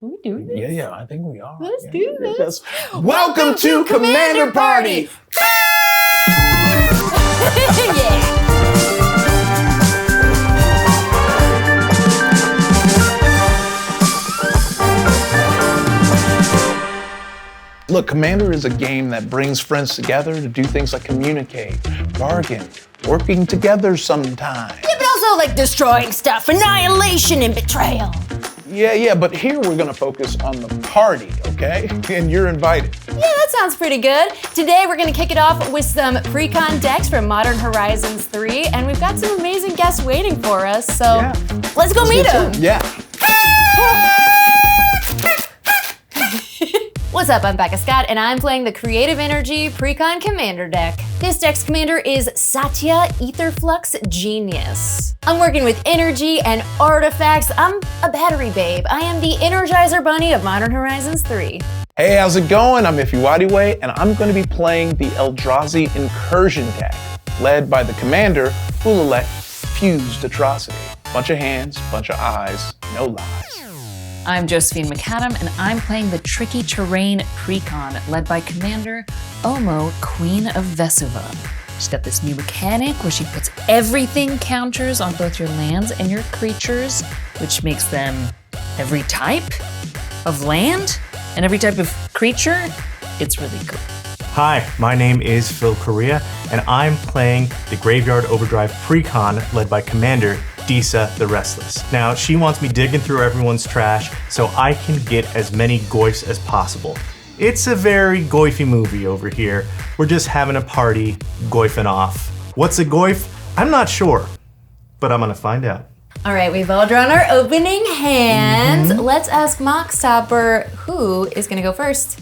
We do this? Yeah, I think we are. Let's do this. Welcome to Commander Party! Yeah. Look, Commander is a game that brings friends together to do things like communicate, bargain, working together sometime. Yeah, but also like destroying stuff, annihilation and betrayal. Yeah, but here we're gonna focus on the party, okay? And you're invited. Yeah, that sounds pretty good. Today we're gonna kick it off with some Precon decks from Modern Horizons 3, and we've got some amazing guests waiting for us, so let's go meet them. Yeah. What's up, I'm Becca Scott, and I'm playing the Creative Energy Precon Commander deck. This deck's commander is Satya Etherflux Genius. I'm working with energy and artifacts. I'm a battery babe. I am the Energizer Bunny of Modern Horizons 3. Hey, how's it going? I'm Ify Nwadiwe, and I'm gonna be playing the Eldrazi Incursion deck, led by the commander, Ulalek, Fused Atrocity. Bunch of hands, bunch of eyes, no lies. I'm Josephine McAdam, and I'm playing the Tricky Terrain Precon, led by Commander Omo, Queen of Vesuva. She's got this new mechanic where she puts everything counters on both your lands and your creatures, which makes them every type of land and every type of creature. It's really cool. Hi, my name is Phill Correa, and I'm playing the Graveyard Overdrive Precon, led by Commander Disa the Restless. Now, she wants me digging through everyone's trash so I can get as many goifs as possible. It's a very goify movie over here. We're just having a party, goifing off. What's a goif? I'm not sure, but I'm gonna find out. All right, we've all drawn our opening hands. Let's ask Mockstopper who is gonna go first.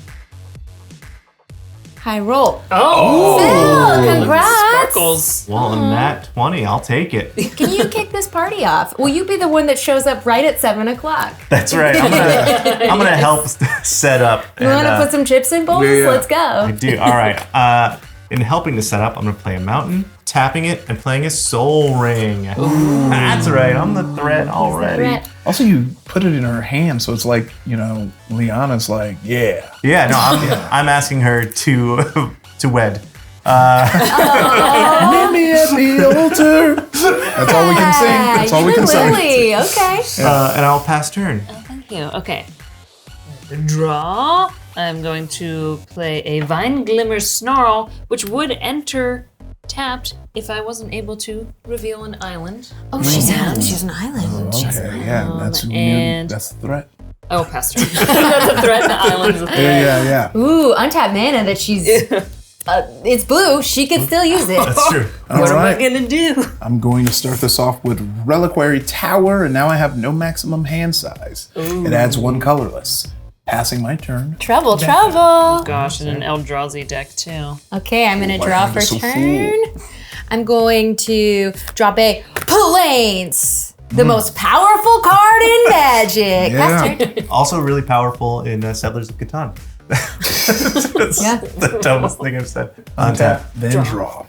High roll. Phill, congrats. Sparkles. Well, in that 20, I'll take it. Can you kick this party off? Will you be the one that shows up right at 7 o'clock? That's right. I'm gonna help set up. You want to put some chips in bowls? Yeah. Let's go. I do. All right. In helping to set up, I'm gonna play a mountain, tapping it, and playing a soul ring. That's right. I'm the threat already. Threat. Also, you put it in her hand, so it's like, Liana's like, yeah. Yeah. No, I'm asking her to wed. Meet me at the altar. That's all we can sing. That's all we can sing. Lily. Okay. And I'll pass turn. Oh, thank you. Okay. Draw. I'm going to play a Vine Glimmer Snarl, which would enter tapped if I wasn't able to reveal an island. Oh, she's an island. Okay, yeah, that's the threat. Oh, pass turn. That's a threat. The island's a threat. Yeah. Ooh, untapped mana that she's. It's blue. She could still use it. That's true. What am I gonna do? I'm going to start this off with Reliquary Tower, and now I have no maximum hand size. Ooh. It adds one colorless. Passing my turn. Trouble. Gosh, and an Eldrazi deck too. Okay, I'm gonna draw for so turn. I'm going to drop a Plains, the most powerful card in Magic. Pass turn. Also really powerful in Settlers of Catan. That's the dumbest thing I've said. Untap, then draw.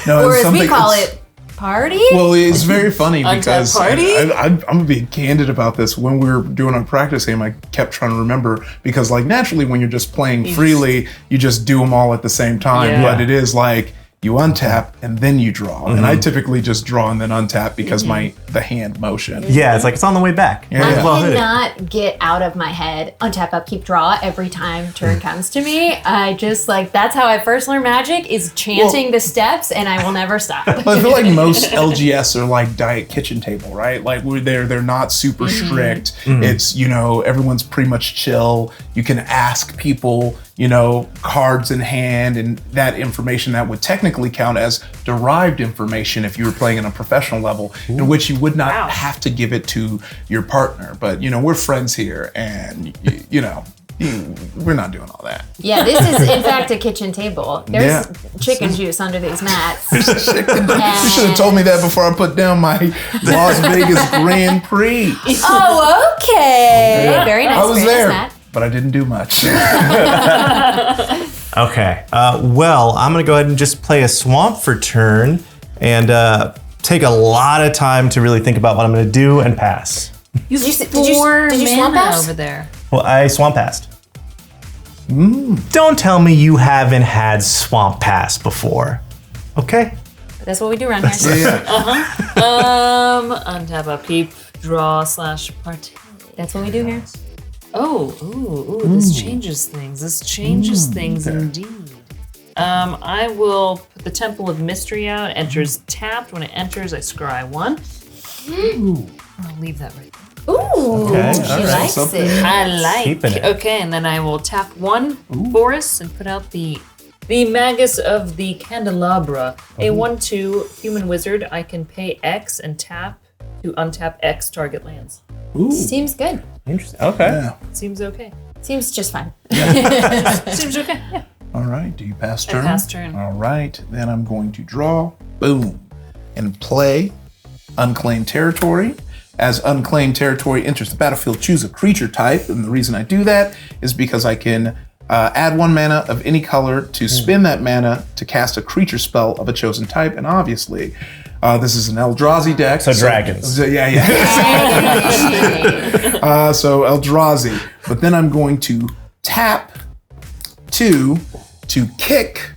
No, Or it's as we something- call it's- it, party? Well, it's very funny because party? I'm gonna be candid about this. When we were doing our practice game, I kept trying to remember because, like, naturally, when you're just playing freely, you just do them all at the same time. Yeah. But it is like you untap and then you draw, and I typically just draw and then untap because the hand motion. Yeah, it's like it's on the way back. Yeah. Might as well hit it. cannot get out of my head untap, upkeep, draw every time turn comes to me. I just that's how I first learned Magic is chanting the steps, and I will never stop. Well, I feel like most LGS are like Diet Kitchen Table, right? Like they're not super strict. It's everyone's pretty much chill. You can ask people, cards in hand, and that information that would technically count as derived information if you were playing on a professional level, in which you would not have to give it to your partner. But we're friends here, and we're not doing all that. Yeah, this is in fact a kitchen table. There's chicken juice under these mats. You should have told me that before I put down my Las Vegas Grand Prix. Oh, okay. Very nice. I was very there, nice, Matt. but I didn't do much. Okay. Well, I'm gonna go ahead and just play a swamp for turn and take a lot of time to really think about what I'm gonna do and pass. You Did you mana swamp pass? over there. Well, I swamp passed. Don't tell me you haven't had swamp pass before. Okay. That's what we do around here. Untap, upkeep, draw / party. That's what we do here. This changes things. This changes things indeed. I will put the Temple of Mystery out. Enters tapped. When it enters, I scry 1. I'll leave that right there. Ooh, Okay, she all right. likes Something. it. I like. Keeping it. Okay, and then I will tap 1 forest and put out the Magus of the Candelabra. A 1/2 human wizard. I can pay X and tap to untap X target lands. Ooh. Seems good. Interesting. Okay. Yeah. Seems okay. Seems just fine. Seems okay. Yeah. All right. Do you pass I turn? pass turn. All right. Then I'm going to draw. Boom. And play Unclaimed Territory. As Unclaimed Territory enters the battlefield, choose a creature type. And the reason I do that is because I can add 1 mana of any color to spend that mana to cast a creature spell of a chosen type. And obviously, this is an Eldrazi deck. So dragons. Yeah. So Eldrazi. But then I'm going to tap 2 to kick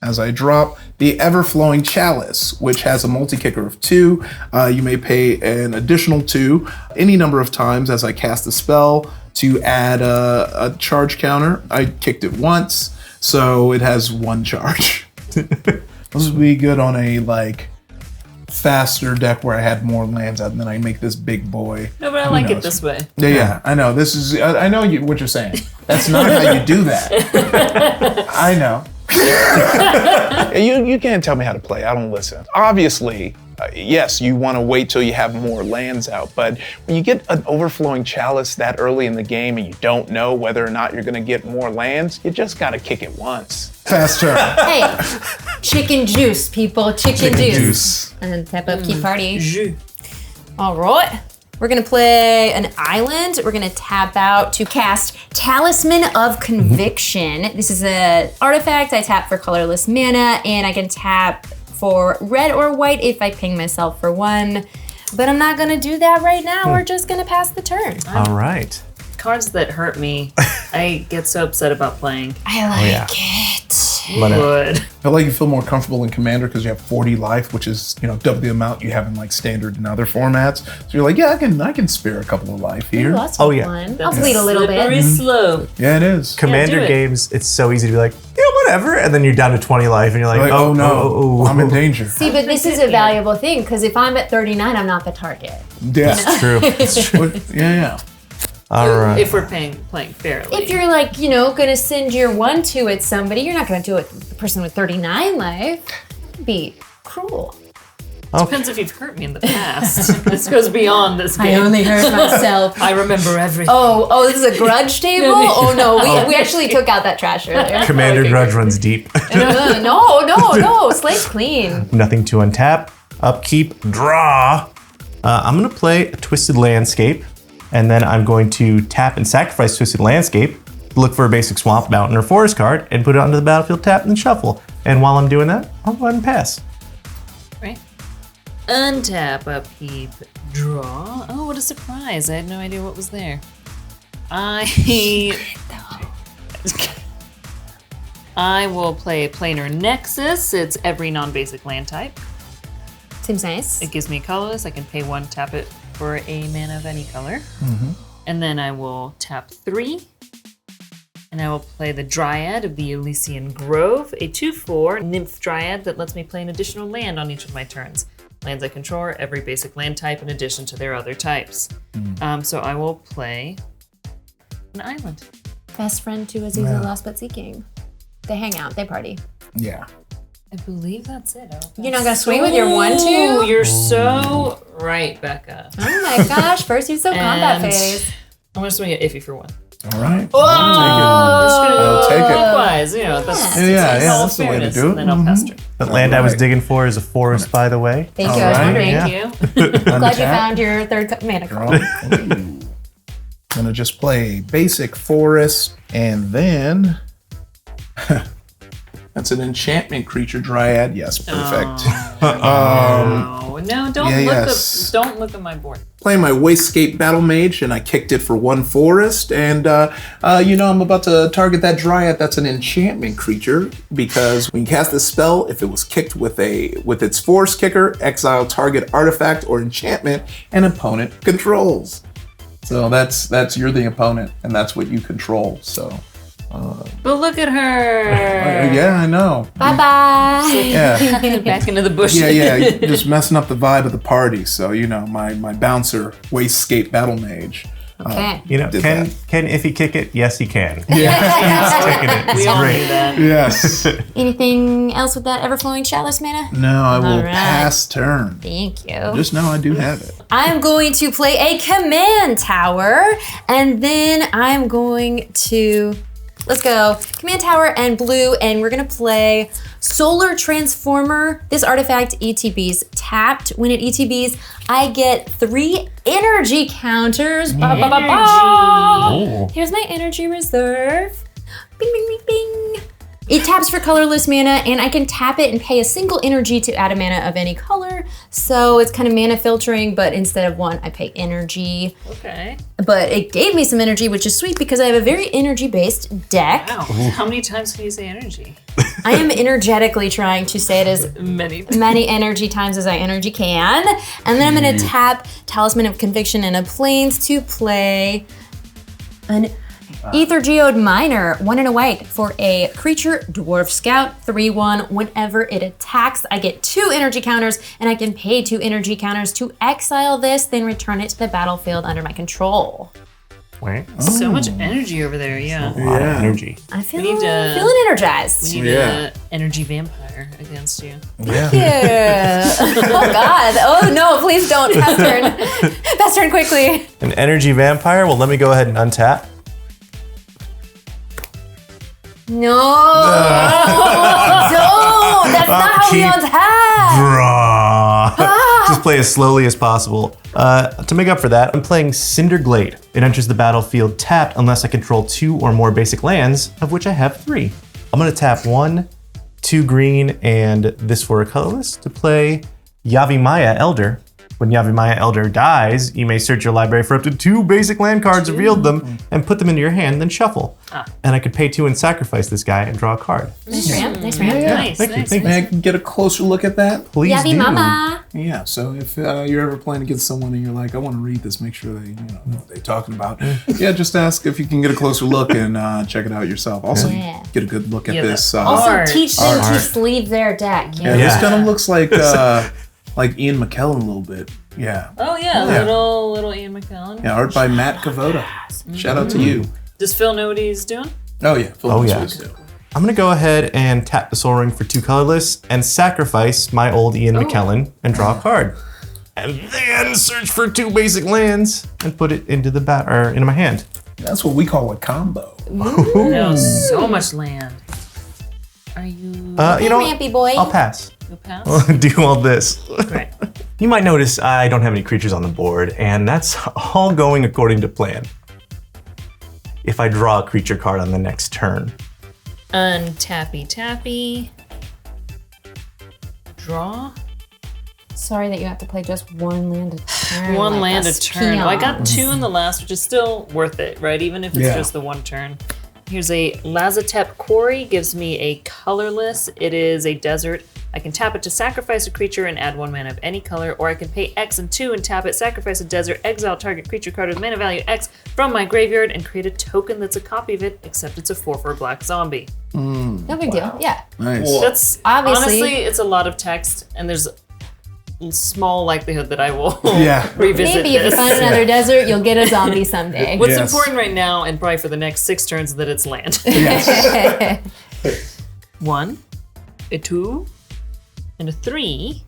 as I drop the Everflowing Chalice, which has a multi-kicker of 2. You may pay an additional 2 any number of times as I cast the spell to add a charge counter. I kicked it once, so it has 1 charge. This would be good on a faster deck where I had more lands out, and then I make this big boy. No, but I like it this way. Yeah, I know. This is. I know what you're saying. That's not how you do that. I know. You can't tell me how to play. I don't listen. Obviously, yes, you want to wait till you have more lands out, but when you get an Overflowing Chalice that early in the game and you don't know whether or not you're going to get more lands, you just got to kick it once. Faster. Hey, chicken juice, people. Chicken juice. And tap up key party. Jus. All right. We're gonna play an island. We're gonna tap out to cast Talisman of Conviction. This is an artifact. I tap for colorless mana, and I can tap for red or white if I ping myself for 1. But I'm not gonna do that right now. We're just gonna pass the turn. All right. Cards that hurt me, I get so upset about playing. I like yeah. it. Good. I feel like you feel more comfortable in Commander because you have 40 life, which is double the amount you have in Standard and other formats. So you're like, yeah, I can spare a couple of life here. Ooh, that's Oh, yeah. fun. I'll bleed a little Slippery bit. slope. Yeah, it is. Commander do it. games, it's so easy to be like, yeah, whatever, and then you're down to 20 life, and you're like, Oh no, I'm in danger. See, but this is a valuable thing because if I'm at 39, I'm not the target. Yeah, True. yeah. All right. If we're playing fairly. If you're gonna send your 1/2 at somebody, you're not gonna do it with the person with 39 life. It'd be cruel. Depends if you've hurt me in the past. This goes beyond this game. hurt myself. I rember everything. Oh, this is a grudge table? Oh no, we actually took out that trash earlier. Commander grudge runs deep. No, slate clean. Nothing to untap. Upkeep. Draw. I'm going to play a Twisted Landscape, and then I'm going to tap and sacrifice Twisted Landscape, look for a basic Swamp, Mountain, or Forest card, and put it onto the battlefield, tap, and then shuffle. And while I'm doing that, I'll go ahead and pass. Right. Untap, upkeep, draw. Oh, what a surprise. I had no idea what was there. I will play Planar Nexus. It's every non-basic land type. Seems nice. It gives me colorless. I can pay 1, tap it for a mana of any color. And then I will tap 3. And I will play the Dryad of the Elysian Grove, a 2/4 Nymph Dryad that lets me play an additional land on each of my turns. Lands I control are every basic land type in addition to their other types. So I will play an island. Best friend to Aziza Lost But Seeking. They hang out, they party. Yeah. I believe that's it. You're not gonna swing with your 1/2? You're so right, Becca. Oh my gosh, first use of combat And phase. I'm gonna swing at Ify for 1. All right. I'll take it. Clockwise, that's that's the way to do it. And then I'll pass turn. The land I was digging for is a forest, by the way. Thank you, I was Alright. wondering. Thank you. Glad you found your third mana card. I'm gonna just play basic forest, and then That's an enchantment creature dryad. Yes, perfect. No, don't look at my board. Playing my Wastegate Battle Mage, and I kicked it for 1 forest, and I'm about to target that dryad. That's an enchantment creature, because when you cast this spell, if it was kicked with its force kicker, exile target artifact or enchantment an opponent controls. So you're the opponent, and that's what you control. So. But look at her. Yeah, I know. Bye-bye. Yeah. Back into the bushes. Yeah, you're just messing up the vibe of the party. So, my bouncer, Wastegate Battle Mage. Okay. Can Ify kick it? Yes, he can. Yeah. He's kicking it. It's We all great. knew that. Yes. Anything else with that ever-flowing chalice mana? No, I will All right. pass turn. Thank you. Just know I do have it. I'm going to play a command tower, and then I'm going to... Let's go. Command tower and blue, and we're gonna play Solar Transformer. This artifact ETBs tapped. When it ETBs, I get 3 energy counters. Ba, ba, ba, ba. Oh. Here's my energy reserve. Bing, bing, bing, bing. It taps for colorless mana, and I can tap it and pay a single energy to add a mana of any color. So it's kind of mana filtering, but instead of 1, I pay energy. Okay. But it gave me some energy, which is sweet because I have a very energy-based deck. Wow. How many times can you say energy? I am energetically trying to say it as Many. energy times as I energy can. And then I'm going to tap Talisman of Conviction and a Plains to play an Ether Geode Miner, 1 and a white for a creature, Dwarf Scout, 3/1. Whenever it attacks, I get 2 energy counters, and I can pay 2 energy counters to exile this, then return it to the battlefield under my control. Wait. So much energy over there, yeah. A lot of energy. I'm feeling need to- feeling energized. We need an energy vampire against you. Yeah. Yeah. Oh God. Oh no, please don't. Pass turn. Pass turn quickly. An energy vampire? Well, let me go ahead and untap. No. Don't. That's not how we Keep- untap. Draw. Just play as slowly as possible. To make up for that, I'm playing Cinderglade. It enters the battlefield tapped unless I control 2 or more basic lands, of which I have 3. I'm gonna tap 1, 2 green, and this for a colorless to play Yavimaya Elder. When Yavimaya Elder dies, you may search your library for up to 2 basic land cards, revealed them, and put them into your hand, then shuffle. And I could pay 2 and sacrifice this guy and draw a card. Nice ramp. Nice ramp. Nice, Thank you, nice. thank you. May I get a closer look at that? Please Yavi do. mama. Yeah, so if you're ever playing against someone and you're like, I want to read this, make sure they know what they're talking about. Yeah, just ask if you can get a closer look and check it out yourself. Also, Yeah. get a good look at Yeah, this. Also, Art. teach them to Art. sleeve their deck. Yeah, this kind of looks like Ian McKellen a little bit. Yeah. Oh yeah, Yeah. little Ian McKellen. Yeah, art by Matt Kavoda. Shout out to you. Does Phil know what he's doing? Oh yeah. Phil Oh, knows yeah. what he's doing. I'm gonna go ahead and tap the Soul Ring for 2 colorless and sacrifice my old Ian McKellen and draw a card. And then search for 2 basic lands and put it into into my hand. That's what we call a combo. No, so much land. Are you You know what? Rampy boy. I'll pass. go past? I'll do all this. Right. You might notice I don't have any creatures on the board, and that's all going according to plan. If I draw a creature card on the next turn. Untappy tappy. Draw. Sorry that you have to play just 1 land a turn. One like land a us turn. Well, I got peons. 2 in the last, which is still worth it, right? Even if it's Yeah. just the 1 turn. Here's a Lazatep Quarry, gives me a colorless. It is a desert. I can tap it to sacrifice a creature and add 1 mana of any color, or I can pay X and 2 and tap it, sacrifice a desert, exile target creature card with mana value X from my graveyard, and create a token that's a copy of it, except it's a 4/4 black zombie. No big deal. Yeah. Nice. That's Obviously- honestly, it's a lot of text, and there's a small likelihood that I will Yeah. revisit Maybe if you this. find another desert, you'll get a zombie someday. What's Yes. important right now, and probably for the next 6 turns, is that it's land. Yes. 1, a 2, and a 3.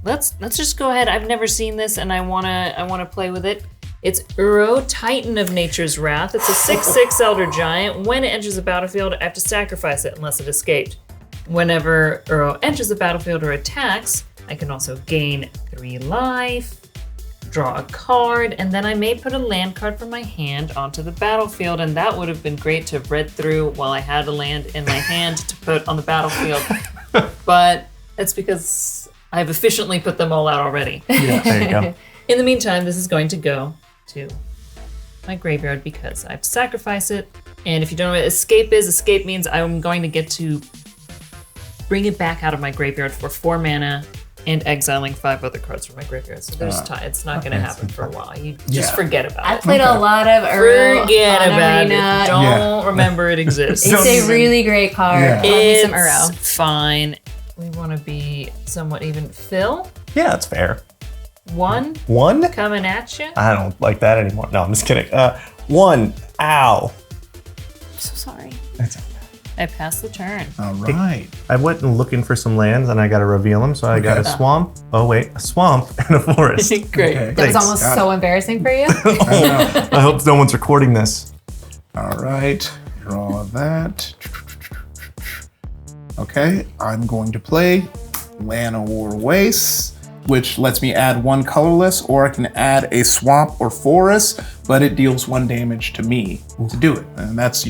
Let's just go ahead. I've never seen this, and I wanna play with it. It's Uro, Titan of Nature's Wrath. It's a 6/6 Elder Giant. When it enters the battlefield, I have to sacrifice it unless it escaped. Whenever Uro enters the battlefield or attacks, I can also gain 3 life, draw a card, and then I may put a land card from my hand onto the battlefield, and that would have been great to have read through while I had a land in my hand to put on the battlefield. But it's because I've efficiently put them all out already. Yeah, there you go. In the meantime, this is going to go to my graveyard because I have to sacrifice it. And if you don't know what escape is, escape means I'm going to get to bring it back out of my graveyard for 4 mana and exiling 5 other cards from my graveyard. So there's time. It's not going to happen for a while. You just forget about it. I played a lot of Forget about Arena. it. Don't remember it exists. It's a really great card. Yeah. Love me some Uro. It's fine. We want to be somewhat even. Phill, Yeah, that's fair. 1 1? coming at you. I don't like that anymore. No, I'm just kidding. 1. Ow. I'm so sorry. That's I passed the turn. All right. I went looking for some lands and I got to reveal them. So I got a swamp. Oh, wait. A swamp and a forest. Great. Okay. That was Thanks. almost so embarrassing for you. I hope no one's recording this. All right. Draw that. Okay. I'm going to play Llanowar Waste, which lets me add 1 colorless, or I can add a swamp or forest, but it deals 1 damage to me to do it. And that's,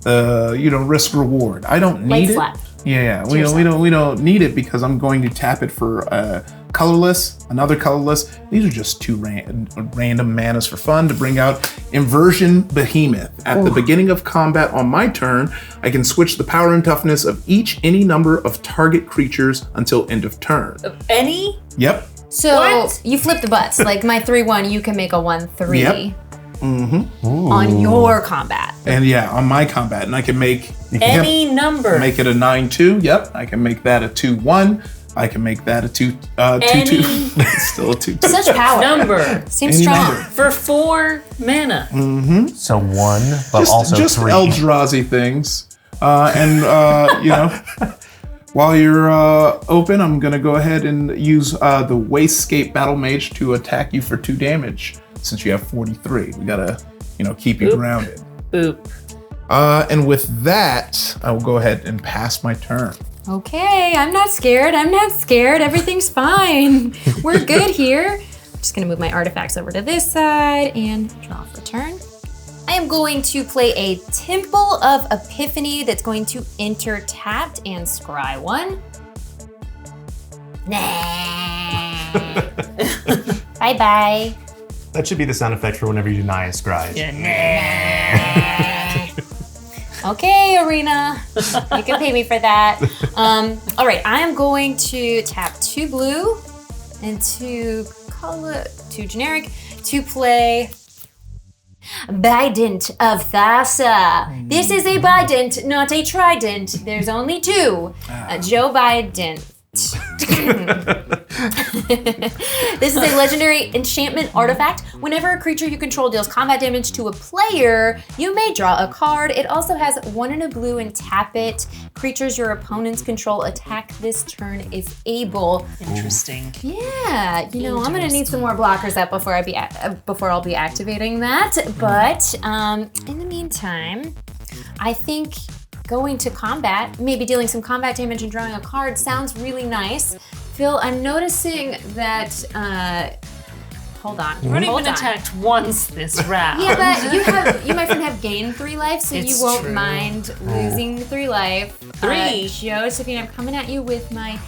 risk reward. I don't need Late it. slap. Yeah, we don't need it because I'm going to tap it for colorless, another colorless. These are just 2 random manas for fun to bring out Inversion Behemoth. At the beginning of combat on my turn, I can switch the power and toughness of any number of target creatures until end of turn. Any? Yep. So What? you flip the butts. Like my 3/1, you can make a 1/3 Yep. on your combat. And yeah, on my combat, and I can make Any number. make it a 9/2. Yep, I can make that a 2/1. I can make that a 2/2. It's still a 2/2. Such power. number. Seems Any strong. number. For 4 mana. So 1, but also just 3. Eldrazi things. While you're open, I'm gonna go ahead and use the Wastegate Battle Mage to attack you for 2 damage. Since you have 43, we gotta, keep you grounded. Boop. And with that, I will go ahead and pass my turn. Okay, I'm not scared. Everything's fine. We're good here. I'm just gonna move my artifacts over to this side and draw for turn. I am going to play a Temple of Epiphany that's going to enter tapped and scry 1. Nah. Bye-bye. That should be the sound effect for whenever you deny a scry. Okay, Arena. You can pay me for that. All right, I am going to tap 2 blue and 2 generic to play Bident of Thassa. This is a Bident, not a Trident. There's only 2. Joe Bident. This is a legendary enchantment artifact. Whenever a creature you control deals combat damage to a player, you may draw a card. It also has 1 and a blue and tap it. Creatures your opponents control attack this turn if able. Interesting. Yeah, I'm gonna need some more blockers up before I'll be activating that. But in the meantime, I think going to combat, maybe dealing some combat damage and drawing a card sounds really nice. Phill, I'm noticing that, hold on. We've only been attacked once this round. Yeah, but you my friend have gained 3 life, so It's you won't true. mind losing 3 life. 3. Josephine, I'm coming at you with my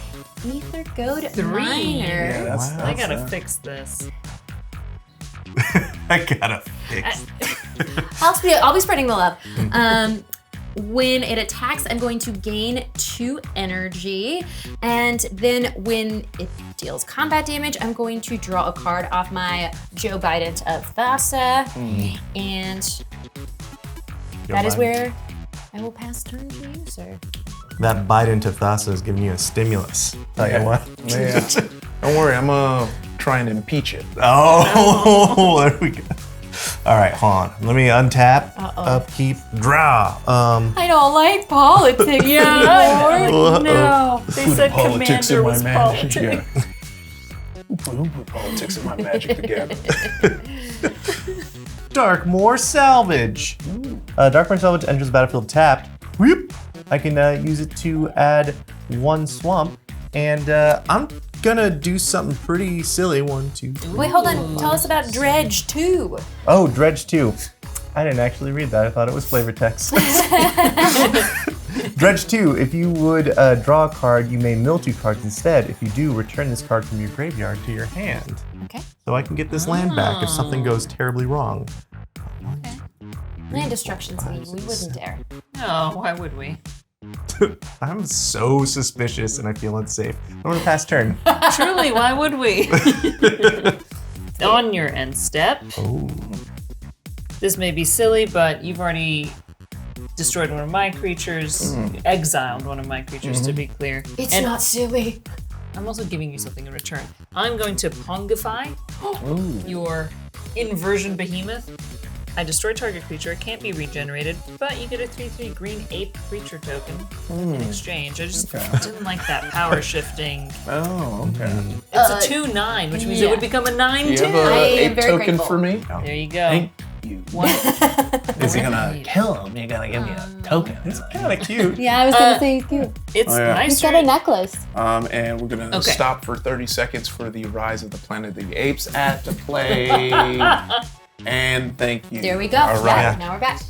Ether Goad 3. Miner. I gotta fix this. I gotta fix. I'll be spreading the love. When it attacks, I'm going to gain 2 energy, and then when it deals combat damage, I'm going to draw a card off my Joe Bident of Thassa, and that is where I will pass turn to you, sir. That Biden to Thassa is giving you a stimulus. Tell you what. Yeah. Don't worry, I'm try and impeach it. Oh, there we go. All right, hold on. Let me untap, upkeep, draw. I don't like politics anymore. No. They said Commander was politics. Yeah. Who put politics and my magic together? Darkmoor Salvage. Darkmoor Salvage enters the battlefield tapped. Whoop. I can use it to add 1 swamp, and I'm gonna do something pretty silly. 1, 2, 3. Wait, hold on. Tell us about Dredge 2. Oh, Dredge 2. I didn't actually read that. I thought it was flavor text. Dredge 2. If you would draw a card, you may mill 2 cards instead. If you do, return this card from your graveyard to your hand. Okay. So I can get this land back if something goes terribly wrong. Okay. Land destruction's mean. We wouldn't dare. No, why would we? I'm so suspicious and I feel unsafe. I'm gonna pass turn. Truly, why would we? On your end step. Oh. This may be silly, but you've already destroyed one of my creatures, exiled one of my creatures, to be clear. It's And not silly. I'm also giving you something in return. I'm going to Pongify your inversion behemoth. I destroy target creature. It can't be regenerated, but you get a 3/3 green ape creature token in exchange. I just didn't like that power shifting. Oh, okay. It's a 2/9, which means it would become a 9/2. You have I a am ape very token grateful. for me? There you go. Thank you. One. Is he gonna kill him? You're gonna give me a token. It's kind of cute. Yeah, I was gonna say he's cute. It's Oh, yeah. nice. He's got a necklace. And we're gonna Okay. stop for 30 seconds for the Rise of the Planet of the Apes ad to play. And thank you. There we go. All right. Yeah, now we're back.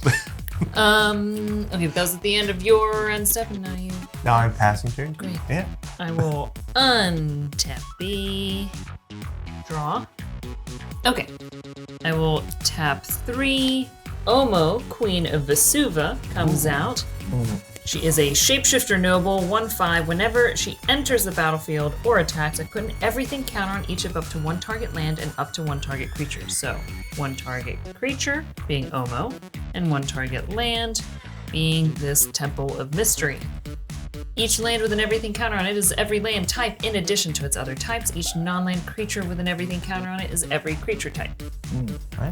Okay, that was at the end of your end step, and now you. Now I'm passing turn. Great. Yeah. I will untap B. Draw. Okay. I will tap 3. Omo, Queen of Vesuva, comes out. She is a shapeshifter noble, 1/5. Whenever she enters the battlefield or attacks, I put an everything counter on each of up to 1 target land and up to 1 target creature. So 1 target creature being Omo, and 1 target land being this Temple of Mystery. Each land with an everything counter on it is every land type in addition to its other types. Each non-land creature with an everything counter on it is every creature type.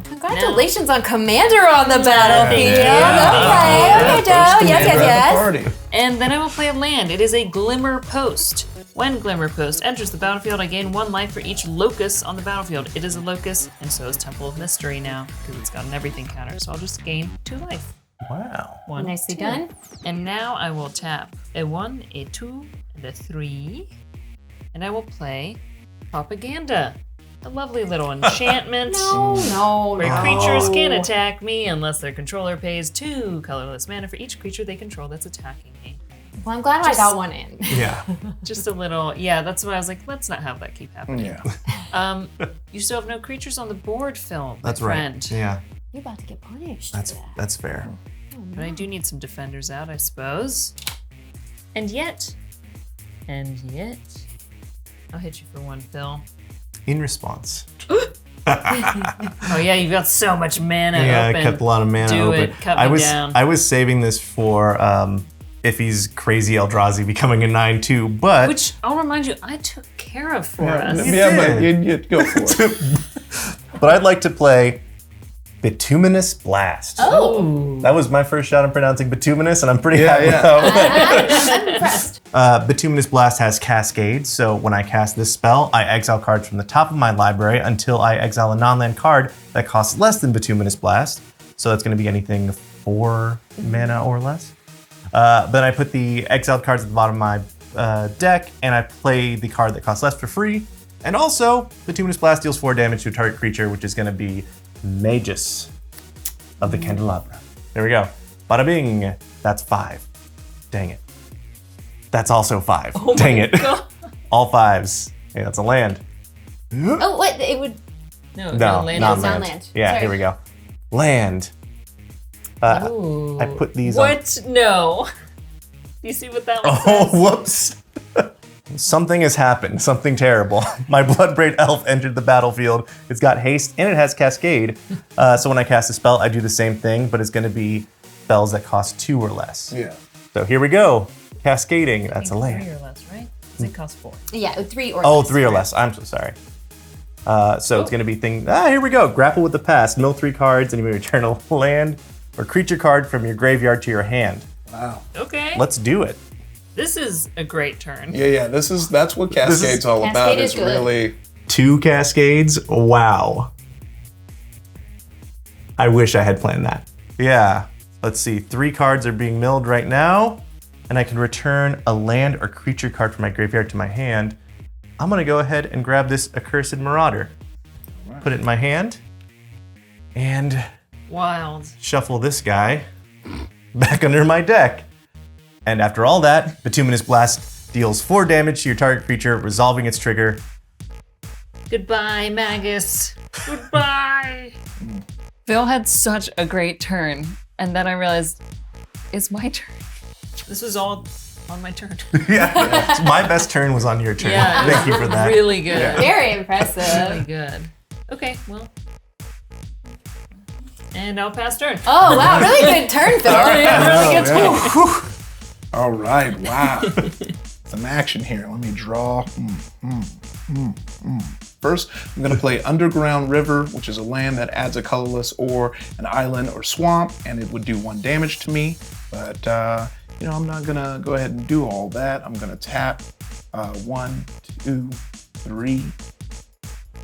Congratulations on Commander on the battlefield. Yeah. Okay, Joe. Yes, Commander at the yes. party. And then I will play a land. It is a Glimmer Post. When Glimmer Post enters the battlefield, I gain 1 life for each locus on the battlefield. It is a locus, and so is Temple of Mystery now, because it's got an everything counter. So I'll just gain 2 life. Wow. 1, Nicely 2. done. And now I will tap a 1, a 2, and a 3. And I will play Propaganda. A lovely little enchantment. Where creatures can attack me unless their controller pays 2 colorless mana for each creature they control that's attacking me. Well, I'm glad I got one in. Yeah. Just a little, yeah, that's why I was like, let's not have that keep happening. Yeah. You still have no creatures on the board, Phil. That's my right. friend. Yeah. You're about to get punished. That's fair. But I do need some defenders out, I suppose. And yet, I'll hit you for 1, Phil. In response. Oh yeah, you've got so much mana Yeah, open. I kept a lot of mana Do open. it, cut me down. I was saving this for Ify's crazy Eldrazi becoming a 9/2, but Which I'll remind you, I took care of for us. But you go for it. but I'd like to play Bituminous Blast. Oh. That was my first shot in pronouncing bituminous, and I'm pretty Yeah, happy yeah. how it went. I'm impressed. Bituminous Blast has Cascade, so when I cast this spell, I exile cards from the top of my library until I exile a non-land card that costs less than Bituminous Blast. So that's going to be anything 4 mana or less. Then I put the exiled cards at the bottom of my deck, and I play the card that costs less for free. And also, Bituminous Blast deals 4 damage to a target creature, which is going to be Magus of the Candelabra. There we go. Bada bing. That's 5. Dang it. That's also 5. Dang it. God. All 5s. Hey, that's a land. Oh, wait, it would. No, No, land. non-land. non-land. Yeah, Sorry. here we go. Land. Ooh. I put these on. What? No. Do you see what that one Oh, says? whoops. Something has happened. Something terrible. My Bloodbraid Elf entered the battlefield. It's got haste and it has Cascade. So when I cast a spell, I do the same thing, but it's going to be spells that cost 2 or less. Yeah. So here we go. Cascading. That's a 3 land. or less, right? Does it cost 4? Yeah, 3 or Oh, less. 3 or less. I'm so sorry. So it's going to be here we go. Grapple with the past. Mill 3 cards and you may return a land or creature card from your graveyard to your hand. Wow. Okay. Let's do it. This is a great turn. Yeah. That's what Cascade's all about. Cascade is It's good. really 2 Cascades. Wow. I wish I had planned that. Yeah. Let's see. 3 cards are being milled right now, and I can return a land or creature card from my graveyard to my hand. I'm gonna go ahead and grab this Accursed Marauder. Put it in my hand. And Wild. shuffle this guy back under my deck. And after all that, Bituminous Blast deals 4 damage to your target creature, resolving its trigger. Goodbye, Magus. Goodbye. Phill had such a great turn, and then I realized, it's my turn. This was all on my turn. Yeah, my best turn was on your turn. Yeah, Thank you for that. Really good. Very impressive. Really good. Okay, well. And I'll pass turn. Oh, wow. Really good turn, Phill. Really good turn. All right, wow. Some action here. Let me draw. First, I'm going to play Underground River, which is a land that adds a colorless or an island or swamp, and it would do 1 damage to me. But, I'm not going to go ahead and do all that. I'm going to tap 1, 2, 3,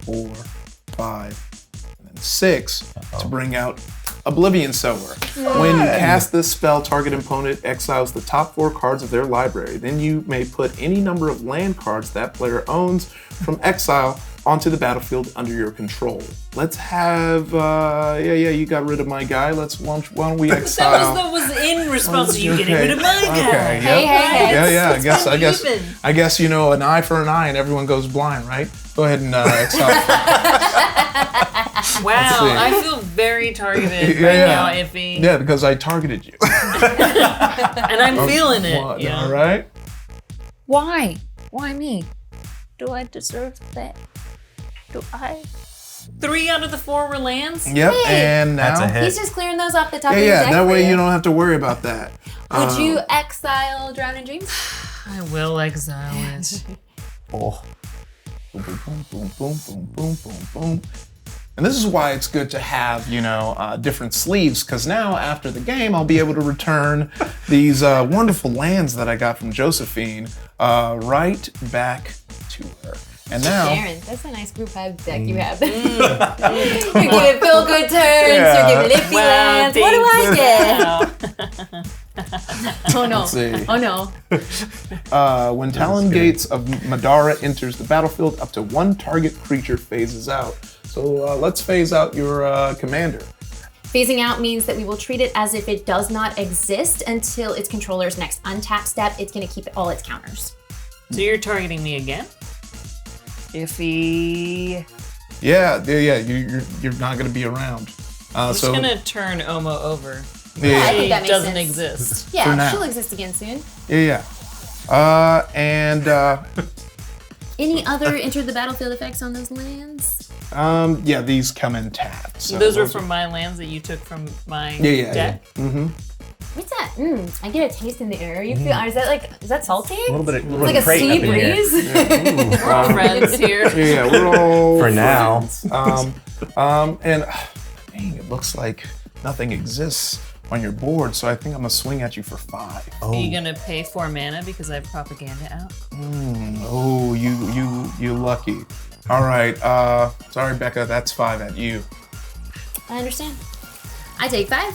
4, 5, and then 6 to bring out Oblivion Sower. When you cast this spell, target opponent exiles the top 4 cards of their library. Then you may put any number of land cards that player owns from exile onto the battlefield under your control. Let's have, you got rid of my guy. Why don't we exile? That was in response to you getting rid of my guy. Okay, Hey, hey. Yeah, Even. I guess, an eye for an eye and everyone goes blind, right? Go ahead and exile. Wow, see. I feel very targeted right now, Ify. Yeah, because I targeted you. And I'm feeling it. What, Yeah. all right? Why? Why me? Do I deserve that? Do I? 3 out of the 4 were lands? Yep, and now... That's a hit. He's just clearing those off the top of your Yeah, deck. that for way you don't have to worry about that. Would you exile Drowning Dreams? I will exile it. Oh. Boom, boom, boom, boom, boom, boom, boom, boom. And this is why it's good to have, different sleeves, because now after the game, I'll be able to return these wonderful lands that I got from Josephine right back to her. And now... Sharon, that's a nice group hug deck you have. You're giving Phill good turns, Yeah. you're giving Ify lands. What do I get? Oh no. Let's see. Oh no. When Talon Gates of Madara enters the battlefield, up to 1 target creature phases out. So let's phase out your commander. Phasing out means that we will treat it as if it does not exist until its controller's next untap step. It's going to keep all its counters. So you're targeting me again? Ify. Yeah, you're not going to be around. I'm just gonna turn Omo over. I She think that makes doesn't sense. exist. For Yeah, now. she'll exist again soon. Yeah. And Any other enter the battlefield effects on those lands? these come in tapped. So Those were from my lands that you took from my deck? What's that? I get a taste in the air. You feel? Is that salty? A little bit of It's like a sea breeze. We're all friends here. Yeah, we're all For now. And dang, it looks like nothing exists on your board, so I think I'm gonna swing at you for 5. Are you gonna pay 4 mana because I have propaganda out? Oh, you lucky. All right, sorry, Becca, that's 5 at you. I understand. I take 5.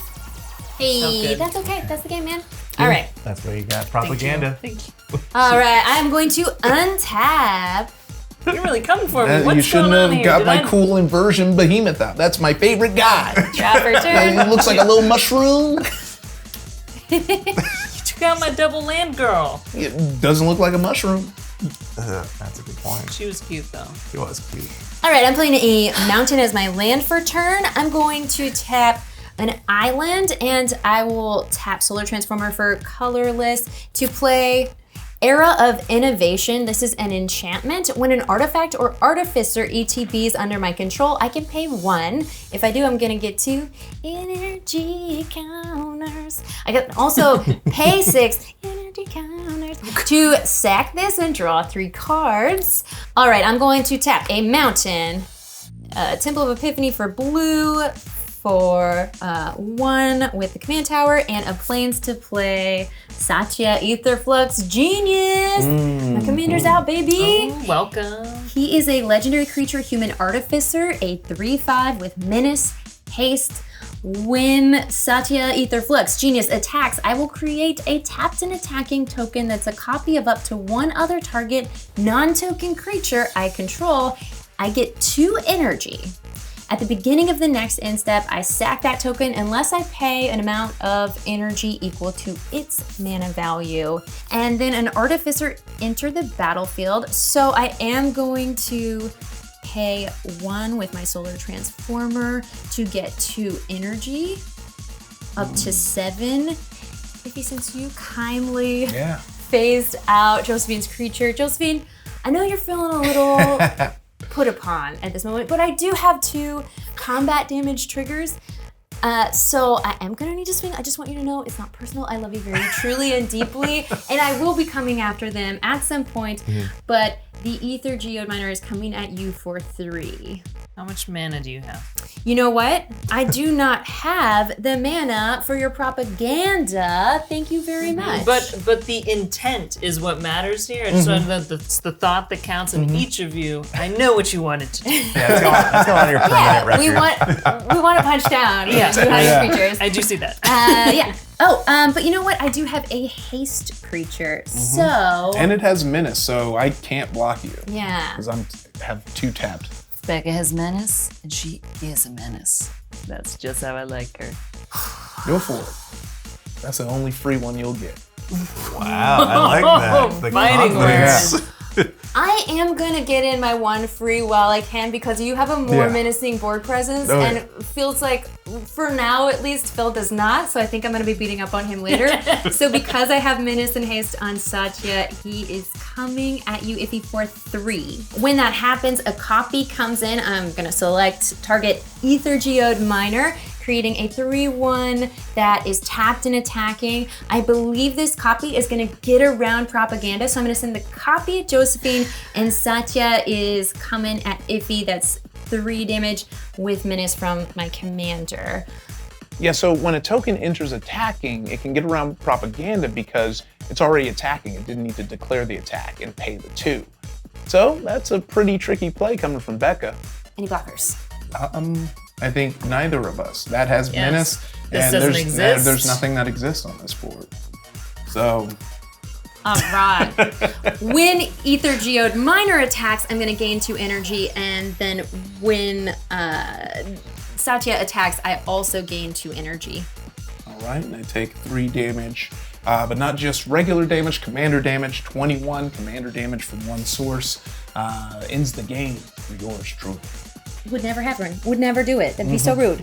Hey, good. that's okay. That's the game, man. All right. That's where you got propaganda. Thank you. All right. I'm going to untap. You're really coming for me. What's You shouldn't going on have here? got Did my I- cool inversion behemoth out. That's my favorite guy. Drop her turn. It looks like a little mushroom. You took out my double land girl. It doesn't look like a mushroom. That's a good point. She was cute though. It was cute. All right. I'm playing a mountain as my land for turn. I'm going to tap an island, and I will tap Solar Transformer for colorless to play Era of Innovation. This is an enchantment. When an artifact or artificer ETBs under my control, I can pay 1. If I do, I'm gonna get 2 energy counters. I can also pay 6 energy counters to sack this and draw 3 cards. All right, I'm going to tap a mountain, Temple of Epiphany for blue, for 1 with the command tower, and a plains to play Satya Aetherflux Genius. My commander's out, baby. Oh, welcome. He is a legendary creature, human artificer, a 3/5 with menace, haste, When Satya Etherflux Genius attacks, I will create a tapped and attacking token that's a copy of up to one other target non-token creature I control. I get 2 energy. At the beginning of the next end step, I sack that token unless I pay an amount of energy equal to its mana value. And then an Artificer enter the battlefield. So I am going to pay 1 with my Solar Transformer to get 2 energy, up to 7. Ify, since you kindly phased out Josephine's creature. Josephine, I know you're feeling a little put upon at this moment, but I do have 2 combat damage triggers. So I am gonna need to swing. I just want you to know it's not personal. I love you very truly and deeply, and I will be coming after them at some point, but the Ether Geode Miner is coming at you for 3. How much mana do you have? You know what? I do not have the mana for your propaganda. Thank you very much. But the intent is what matters here. It's it's the thought that counts, and each of you, I know what you wanted to do. Yeah, let's go on your permanent record. we want to punch down. Yeah. 200 creatures. I do see that. Yeah. Oh, but you know what? I do have a haste creature, so. And it has menace, so I can't block you. Yeah. Because I have 2 tapped. Becca has menace, and she is a menace. That's just how I like her. Go for it. That's the only free one you'll get. Wow, I like that. The Fighting confidence. words. I am gonna get in my 1 free while I can because you have a more menacing board presence, and it feels like, for now at least, Phill does not, so I think I'm gonna be beating up on him later. So because I have menace and haste on Satya, he is coming at you, Ify, for 3. When that happens, a copy comes in. I'm gonna select target Ether Geode Miner, creating a 3/1 that is tapped and attacking. I believe this copy is gonna get around propaganda, so I'm gonna send the copy at Josephine, and Satya is coming at Ify. That's 3 damage with menace from my commander. Yeah, so when a token enters attacking, it can get around propaganda because it's already attacking. It didn't need to declare the attack and pay the 2. So that's a pretty tricky play coming from Becca. Any blockers? I think neither of us. That has menace, This and doesn't exist. there's nothing that exists on this board. So, all right. When Ether Geode Miner attacks, I'm gonna gain 2 energy, and then when Satya attacks, I also gain 2 energy. all right, and I take 3 damage, but not just regular damage, commander damage, 21 commander damage from 1 source. Ends the game for yours truly. Would never happen. Would never do it. That'd be so rude.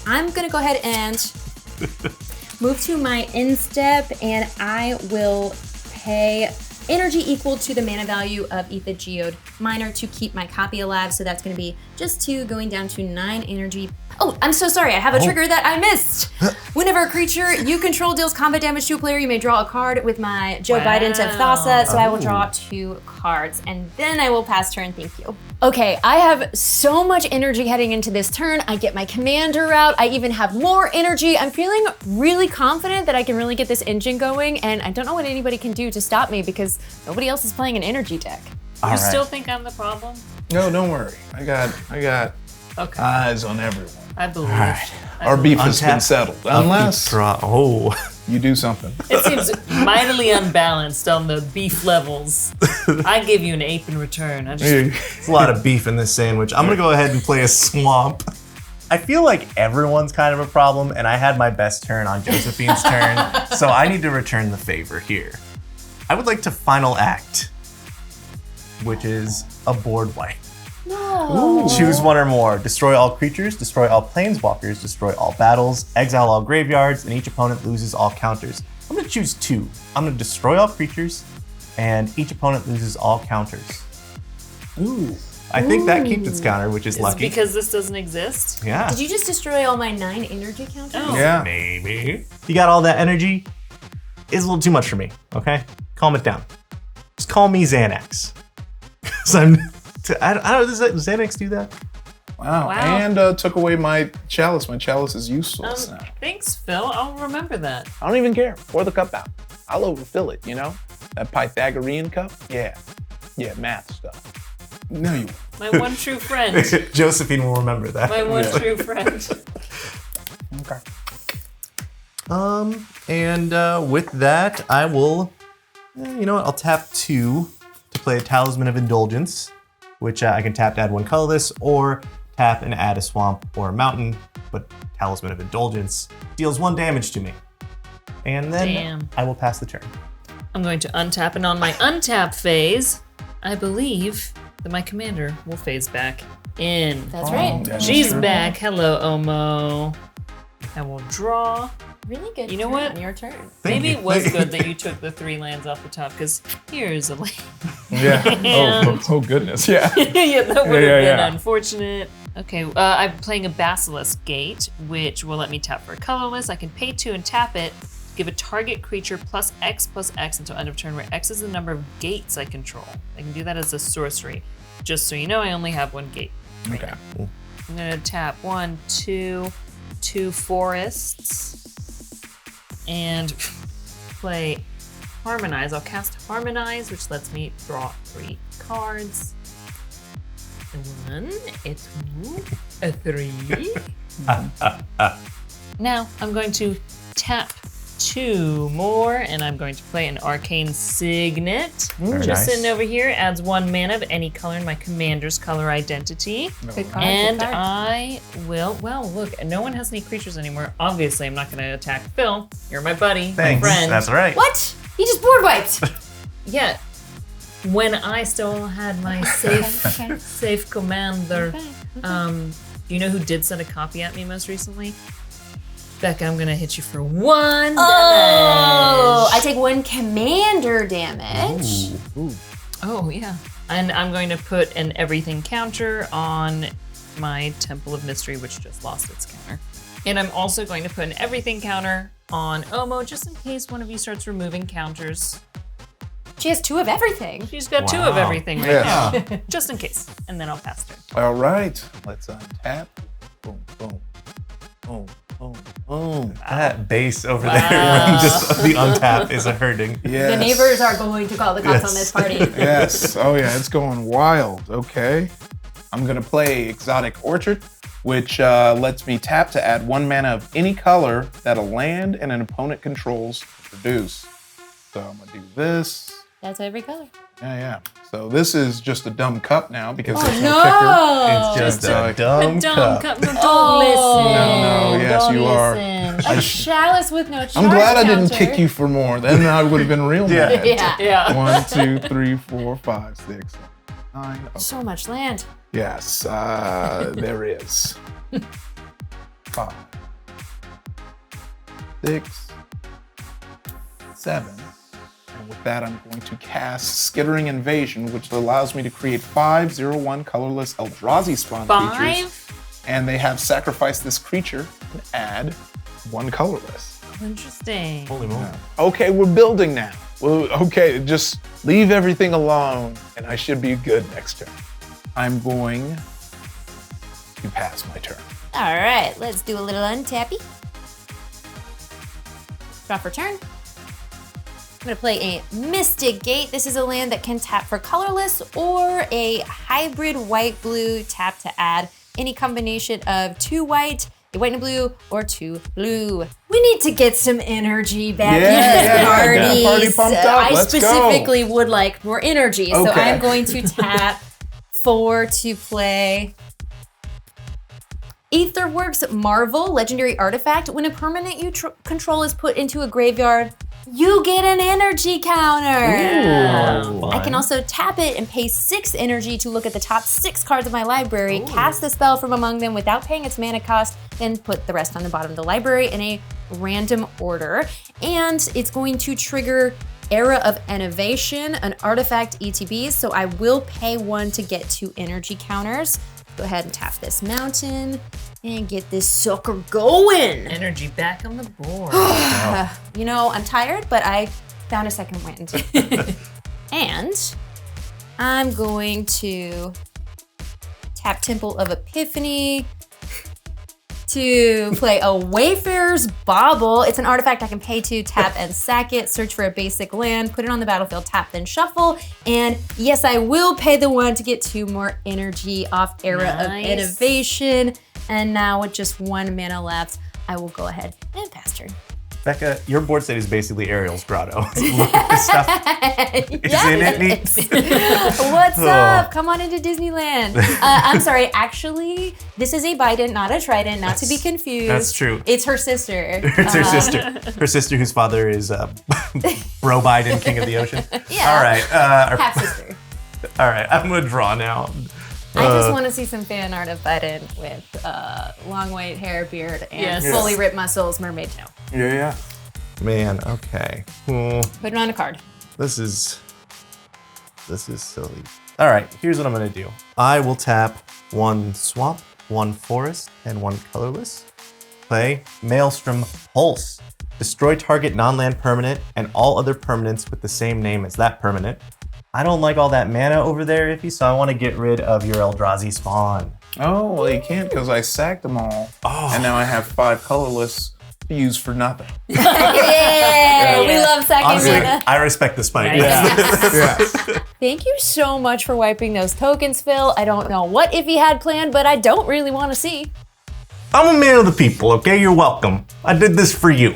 I'm gonna go ahead and move to my end step, and I will pay energy equal to the mana value of Ether Geode Miner to keep my copy alive. So that's gonna be just 2, going down to 9 energy. Oh, I'm so sorry. I have a trigger that I missed. Whenever a creature you control deals combat damage to a player, you may draw a card with my Joe Biden to Thassa. So I will draw 2 cards, and then I will pass turn. Thank you. Okay, I have so much energy heading into this turn. I get my commander out. I even have more energy. I'm feeling really confident that I can really get this engine going, and I don't know what anybody can do to stop me because nobody else is playing an energy deck. You still think I'm the problem? No, don't worry. I got eyes on everyone. I believe. Our beef has been settled, unless you do something. It seems mightily unbalanced on the beef levels. I give you an ape in return. There's a lot of beef in this sandwich. I'm gonna go ahead and play a swamp. I feel like everyone's kind of a problem, and I had my best turn on Josephine's turn, so I need to return the favor here. I would like to final act, which is a board wipe. No. Choose 1 or more. Destroy all creatures, destroy all planeswalkers, destroy all battles, exile all graveyards, and each opponent loses all counters. I'm gonna choose 2. I'm gonna destroy all creatures, and each opponent loses all counters. Ooh. I think that keeps its counter, which is Is it lucky. because this doesn't exist? Yeah. Did you just destroy all my 9 energy counters? Oh. Yeah. Maybe. You got all that energy? It's a little too much for me, okay? Calm it down. Just call me Xanax. Because I don't, does Xanax do that? Wow. And took away my chalice. My chalice is useless now. Thanks, Phill. I'll remember that. I don't even care. Pour the cup out. I'll overfill it, you know? That Pythagorean cup? Yeah. Yeah, math stuff. No, you won't. My one true friend. Josephine will remember that. My one true friend. Okay. And with that, I will, you know what, I'll tap 2 to play a Talisman of Indulgence, which I can tap to add 1 colorless, or tap and add a swamp or a mountain, but Talisman of Indulgence deals 1 damage to me. And then Damn. I will pass the turn. I'm going to untap, and on my untap phase, I believe that my commander will phase back in. That's right. Yeah, She's sure. back. Hello, Omo. I will draw. Really good. You know turn what? on your turn. Maybe it was good that you took the 3 lands off the top, because here's a land. Yeah. Oh goodness. Yeah. Yeah, that would have been yeah. unfortunate. Okay, I'm playing a Basilisk Gate, which will let me tap for a colorless. I can pay 2 and tap it. Give a target creature +X until end of turn, where X is the number of gates I control. I can do that as a sorcery. Just so you know, I only have 1 gate. Okay. I'm gonna tap 1, 2 forests, and play Harmonize. I'll cast Harmonize, which lets me draw 3 cards. A 1, a 2, a 3. Now I'm going to tap 2 more, and I'm going to play an Arcane Signet. Very Just nice. sitting over here, adds 1 mana of any color in my commander's color identity. Good card. And good card. I will, well, look, no one has any creatures anymore. Obviously, I'm not going to attack Phill. You're my buddy, Thanks. my friend. That's right. What? He just board wiped. Yeah. When I still had my safe, Okay. safe commander. Okay. Do you know who did send a copy at me most recently? Becca, I'm gonna hit you for 1 Oh, I damage. take 1 commander damage. Oh, yeah. And I'm going to put an everything counter on my Temple of Mystery, which just lost its counter. And I'm also going to put an everything counter on Omo, just in case one of you starts removing counters. She has 2 of everything. She's got 2 of Wow. everything right Yes. now, just in case. And then I'll pass turn. All right. Let's untap. Boom, boom, boom, boom, boom. That bass over there, just the untap is hurting. Yes. The neighbors are going to call the cops on this party. Yes. Oh yeah, it's going wild. Okay. I'm gonna play Exotic Orchard, which lets me tap to add 1 mana of any color that a land and an opponent controls produce. So I'm gonna do this. That's every color. Yeah. So this is just a dumb cup now because Oh there's no! no It's just uh, a dumb cup. No, don't Oh, listen. No, yes, don't you are. listen. A chalice with no charge I'm glad I didn't counter. kick you for more. Then I would have been real Yeah. mad. Yeah. Yeah. 1, 2, 3, 4, 5, 6, 7, 8, 9. Okay. So much land. Yes, there is. 5, 6, 7. And with that, I'm going to cast Skittering Invasion, which allows me to create 5 0/1 colorless Eldrazi spawn creatures. 5? And they have sacrificed this creature and add 1 colorless. Interesting. Holy moly. Okay, we're building now. Well, okay, just leave everything alone, and I should be good next turn. I'm going to pass my turn. All right, let's do a little untappy. Draw for turn. I'm gonna play a Mystic Gate. This is a land that can tap for colorless or a hybrid white-blue tap to add any combination of 2 white, a white and blue, or 2 blue. We need to get some energy back Yeah, in this yeah, party. get the party pumped up. I Let's go. specifically would like more energy, so Okay. I'm going to tap 4 to play Aetherworks Marvel, legendary artifact. When a permanent you control is put into a graveyard, you get an energy counter. Ooh. I can also tap it and pay 6 energy to look at the top 6 cards of my library, cast the spell from among them without paying its mana cost, then put the rest on the bottom of the library in a random order. And it's going to trigger Era of Innovation, an artifact ETB, so I will pay 1 to get 2 energy counters. Go ahead and tap this mountain and get this sucker going. Energy back on the board. You know, I'm tired, but I found a second wind. And I'm going to tap Temple of Epiphany to play a Wayfarer's Bauble. It's an artifact I can pay to tap and sack it, search for a basic land, put it on the battlefield, tap, then shuffle. And yes, I will pay the 1 to get 2 more energy off Era of Nice. Innovation. And now with just 1 mana left, I will go ahead and pass turn. Becca, your board state is basically Ariel's grotto. Look at this stuff. Isn't it neat? What's up? Come on into Disneyland. I'm sorry, actually, this is a Biden, not a Trident, not to be confused. That's true. It's her sister. It's her sister. Her sister whose father is Bro Biden, king of the ocean. Yeah. All right. Half sister. All right, I'm going to draw now. I just want to see some fan art of Biden with long white hair, beard, and fully ripped muscles, mermaid tail. Yeah. Man, okay. Put it on a card. This is silly. All right, here's what I'm gonna do. I will tap 1 swamp, 1 forest, and 1 colorless. Play Maelstrom Pulse. Destroy target non-land permanent and all other permanents with the same name as that permanent. I don't like all that mana over there, Ify, so I want to get rid of your Eldrazi spawn. Oh, well, you can't because I sacked them all. Oh. And now I have 5 colorless to use for nothing. Yeah, we love sacking Honestly, mana. I respect the spike. Yes. Thank you so much for wiping those tokens, Phill. I don't know what Ify had planned, but I don't really want to see. I'm a man of the people, okay? You're welcome. I did this for you.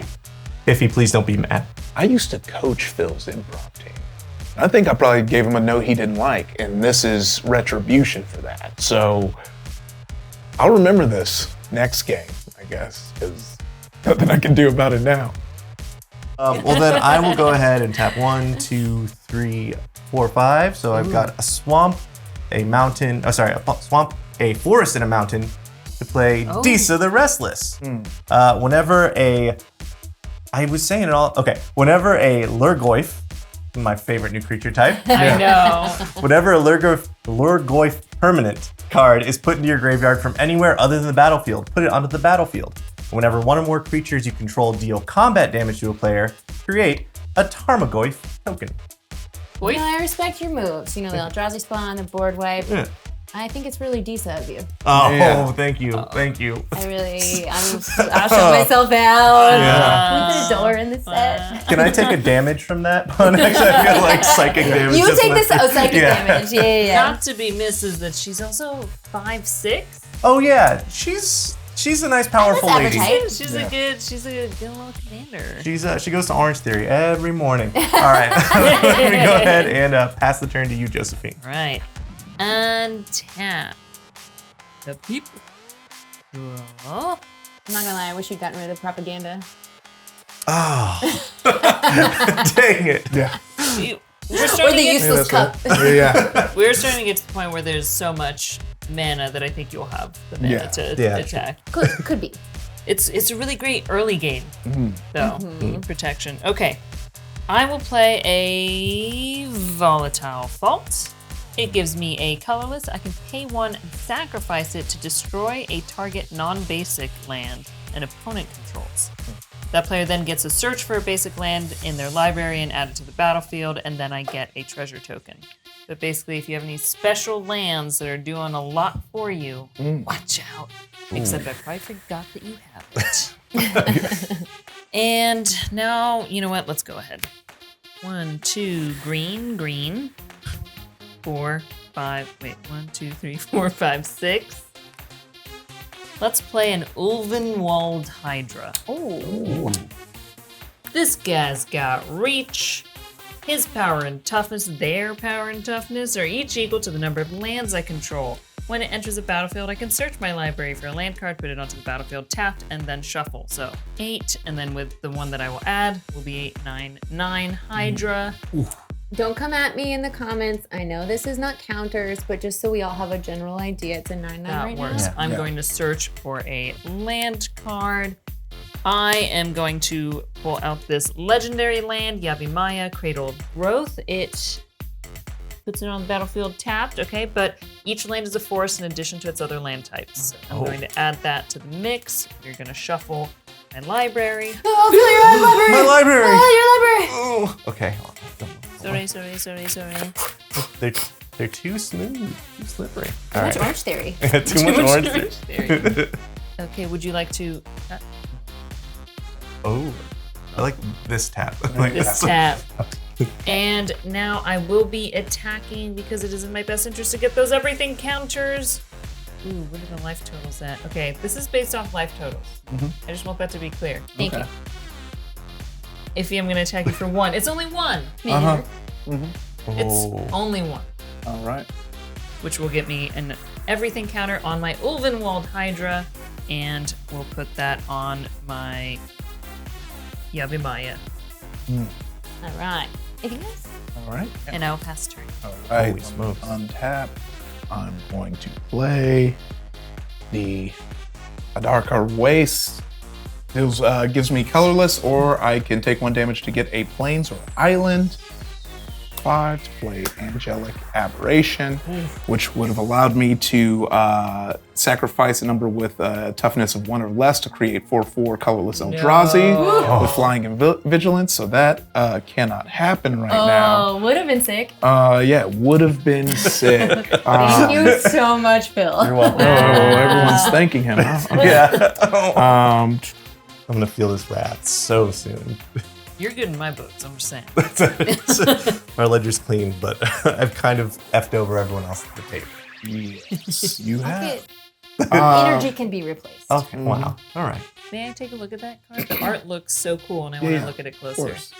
Ify, please don't be mad. I used to coach Phil's improv team. I think I probably gave him a note he didn't like, and this is retribution for that. So I'll remember this next game, I guess, because nothing I can do about it now. Well, then I will go ahead and tap 1, 2, 3, 4, 5. So I've got a swamp, a mountain, a swamp, a forest, and a mountain to play Disa the Restless. Whenever a Lurgoyf, my favorite new creature type. I know. Whenever a Lurgoyf permanent card is put into your graveyard from anywhere other than the battlefield, put it onto the battlefield. Whenever one or more creatures you control deal combat damage to a player, create a Tarmogoyf token. You know, I respect your moves. You know, the Eldrazi spawn, the board wipe. Yeah. I think it's really decent of you. Oh, Yeah. thank you. I'll show myself out. Yeah. Can we put a door in the set? Can I take a damage from that pun? Actually, I feel like psychic damage. You just take this left- psychic damage. Yeah. Not to be missed is that she's also 5'6". Oh yeah, she's a nice, powerful That's lady. appetite. She's a good little commander. She goes to Orange Theory every morning. All right, let me go ahead and pass the turn to you, Josephine. Right. Untap the people. Oh. I'm not gonna lie, I wish you'd gotten rid of the propaganda. Oh, dang it! Yeah. We're Or starting, the to get, useless cup. Yeah. we're starting to get to the point where there's so much mana that I think you'll have the mana to attack. Could be. It's a really great early game, though. Protection. Okay. I will play a Volatile Fault. It gives me a colorless. I can pay 1 and sacrifice it to destroy a target non-basic land an opponent controls. That player then gets to search for a basic land in their library and add it to the battlefield, and then I get a treasure token. But basically, if you have any special lands that are doing a lot for you, watch out. Except I probably forgot that you have it. And now, you know what? Let's go ahead. 1, 2, green. 4, 5, wait, 1, 2, 3, 4, 5, 6. Let's play an Ulvenwald Hydra. Oh. This guy's got reach. His power and toughness, their power and toughness are each equal to the number of lands I control. When it enters a battlefield, I can search my library for a land card, put it onto the battlefield, tapped, and then shuffle. So 8, and then with the one that I will add will be 8, 9, 9 Hydra. Don't come at me in the comments. I know this is not counters, but just so we all have a general idea, it's a 9/9 That right works. now. I'm going to search for a land card. I am going to pull out this legendary land, Yavimaya, Cradle of Growth. It puts it on the battlefield tapped, okay? But each land is a forest in addition to its other land types. I'm going to add that to the mix. You're going to shuffle my library. Oh, Phill, your library! My library. Oh, your library! Oh, okay. Sorry. They're too smooth, too slippery. Too much Orange Theory. Too much orange. Theory. Okay, would you like to Oh, I like this tap. Like this tap? And now I will be attacking because it is in my best interest to get those everything counters. Ooh, what are the life totals at? Okay, this is based off life totals. I just want that to be clear. Thank you. Ify, I'm gonna attack you for 1. It's only 1. Uh-huh. It's only 1. All right. Which will get me an everything counter on my Ulvenwald Hydra, and we'll put that on my Yavimaya. All right. Anything else? All right. And I'll pass turn. All right. Holy smokes. Untap. I'm going to play the Adarkar Waste. It gives me colorless, or I can take 1 damage to get a plains or island. 5 to play Angelic Aberration, which would have allowed me to sacrifice a number with a toughness of 1 or less to create 4/4 colorless Eldrazi with flying and vigilance. So that cannot happen right now. Oh, would have been sick. Yeah, it would have been sick. Thank you so much, Phil. You're welcome. Oh, everyone's thanking him. Huh? Okay. Yeah. I'm gonna feel this wrath so soon. You're good in my books, I'm just saying. My ledger's clean, but I've kind of effed over everyone else at the table. Yes, you have. Okay. Energy can be replaced. Okay, wow. All right. May I take a look at that card? The art looks so cool, and I want to look at it Of closer. course.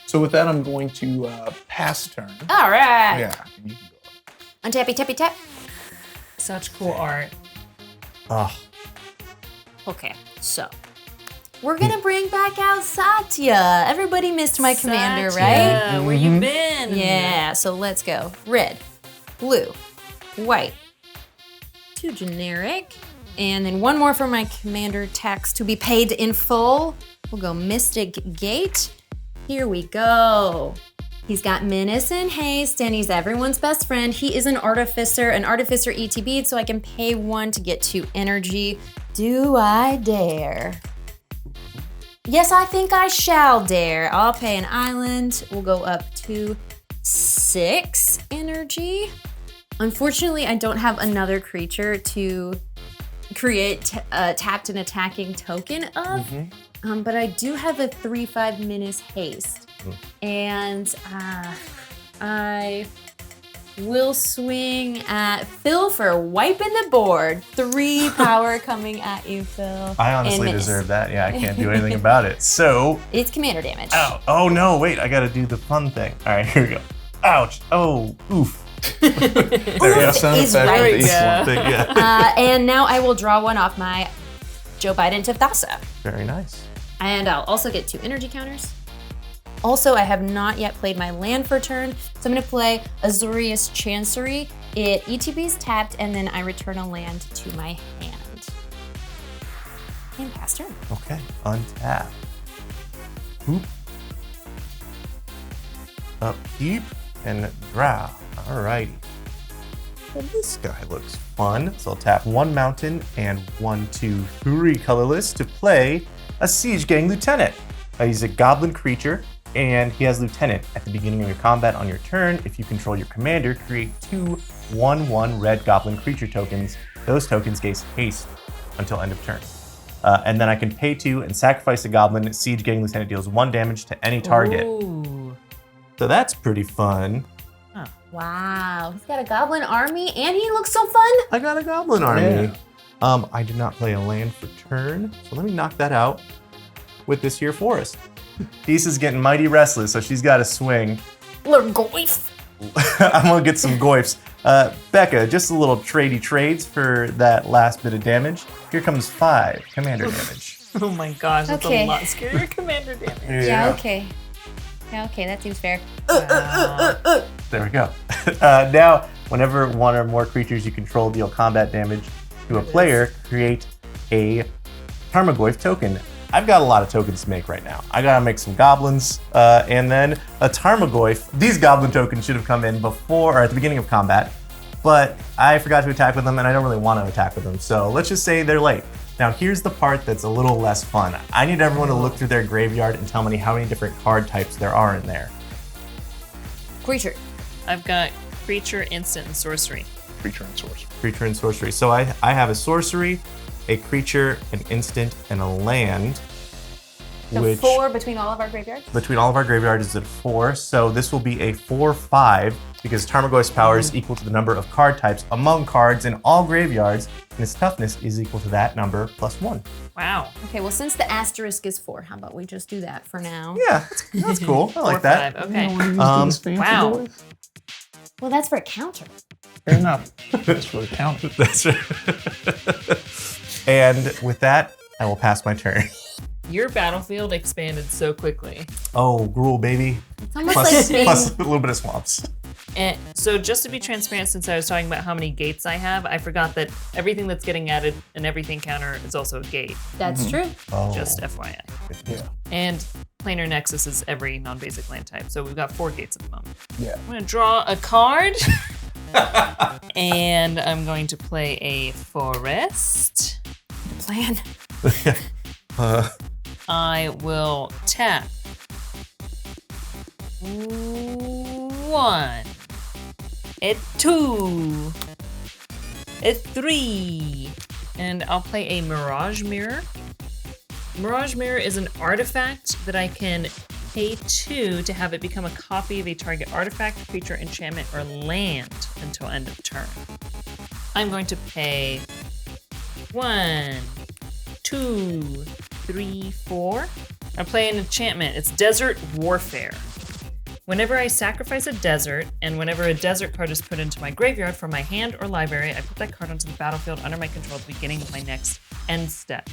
So with that, I'm going to pass turn. All right. Yeah, and you can go. Untappy, tappy, tap. Such cool art. Oh, Okay, so we're gonna bring back out Satya. Everybody missed my commander, right? Yeah, where you been? Yeah, so let's go. Red, blue, white, 2 generic, and then 1 more for my commander tax to be paid in full. We'll go Mystic Gate. Here we go. He's got Menace and Haste, and he's everyone's best friend. He is an Artificer ETB, so I can pay 1 to get 2 energy. Do I dare? Yes, I think I shall dare. I'll pay an island. We'll go up to 6 energy. Unfortunately, I don't have another creature to create a tapped and attacking token of, but I do have a 3/5 Menace Haste. And I will swing at Phil for wiping the board. 3 power coming at you, Phil. I And honestly miss. deserve that. Yeah, I can't do anything about it. So, It's commander damage. ow. Oh no, wait, I gotta do the fun thing. All right, here we go. Ouch. Oh, oof. There you go. Sound is effect right. for each one. Thing, yeah. And now I will draw 1 off my Joe Biden Tivthasa. Very nice. And I'll also get 2 energy counters. Also, I have not yet played my land for turn, so I'm gonna play Azorius Chancery. It ETB's tapped, and then I return a land to my hand. And pass turn. Okay, untap. Oop. Upkeep and draw. Alrighty. Well, this guy looks fun. So I'll tap 1 mountain and 1, 2, 3 colorless to play a Siege Gang Lieutenant. He's a goblin creature, and he has Lieutenant. At the beginning of your combat on your turn, if you control your commander, create 2 1/1 red goblin creature tokens. Those tokens gain haste until end of turn. And then I can pay 2 and sacrifice a goblin. Siege Gang Lieutenant deals 1 damage to any target. Ooh. So that's pretty fun. Wow, he's got a goblin army, and he looks so fun. I got a goblin army. Yeah. I did not play a land for turn, so let me knock that out with this here forest. Disa's getting mighty restless, so she's got to swing. Lurgoyf. I'm gonna get some goifs. Becca, just a little tradey trades for that last bit of damage. Here comes 5 commander damage. Oh my gosh, that's Okay. a lot scarier commander damage. Yeah, okay. Yeah, okay, that seems fair. There we go. Now, whenever 1 or more creatures you control deal combat damage to a player, create a Tarmogoyf token. I've got a lot of tokens to make right now. I gotta make some goblins, and then a Tarmogoyf. These goblin tokens should have come in before or at the beginning of combat, but I forgot to attack with them, and I don't really want to attack with them. So let's just say they're late. Now here's the part that's a little less fun. I need everyone to look through their graveyard and tell me how many different card types there are in there. Creature. I've got creature, instant, and sorcery. Creature and sorcery. Creature and sorcery. So I have a sorcery, a creature, an instant, and a land. So which 4 between all of our graveyards? between all of our graveyards is at 4. So this will be a 4/5 because Tarmogoyf's power is equal to the number of card types among cards in all graveyards, and its toughness is equal to that number plus 1. Wow. Okay, well, since the asterisk is 4, how about we just do that for now? Yeah, that's cool. I like 4, that. 5. Okay. Wow. Well, that's for a counter. Fair enough. That's really counting. That's right. And with that, I will pass my turn. Your battlefield expanded so quickly. Oh, gruel, baby. It's almost Plus, like being, plus a little bit of swamps. And so just to be transparent, since I was talking about how many gates I have, I forgot that everything that's getting added and everything counter is also a gate. that's true. Oh. Just FYI. Yeah. And planar nexus is every non-basic land type. So we've got 4 gates at the moment. Yeah. I'm going to draw a card. And I'm going to play a forest. Plan. I will tap 1, a 2, a 3, and I'll play a Mirage Mirror. Mirage Mirror is an artifact that I can pay 2 to have it become a copy of a target artifact, creature, enchantment, or land until end of turn. I'm going to pay 1, 2, 3, 4. I play an enchantment. It's Desert Warfare. Whenever I sacrifice a desert, and whenever a desert card is put into my graveyard from my hand or library, I put that card onto the battlefield under my control at the beginning of my next end step.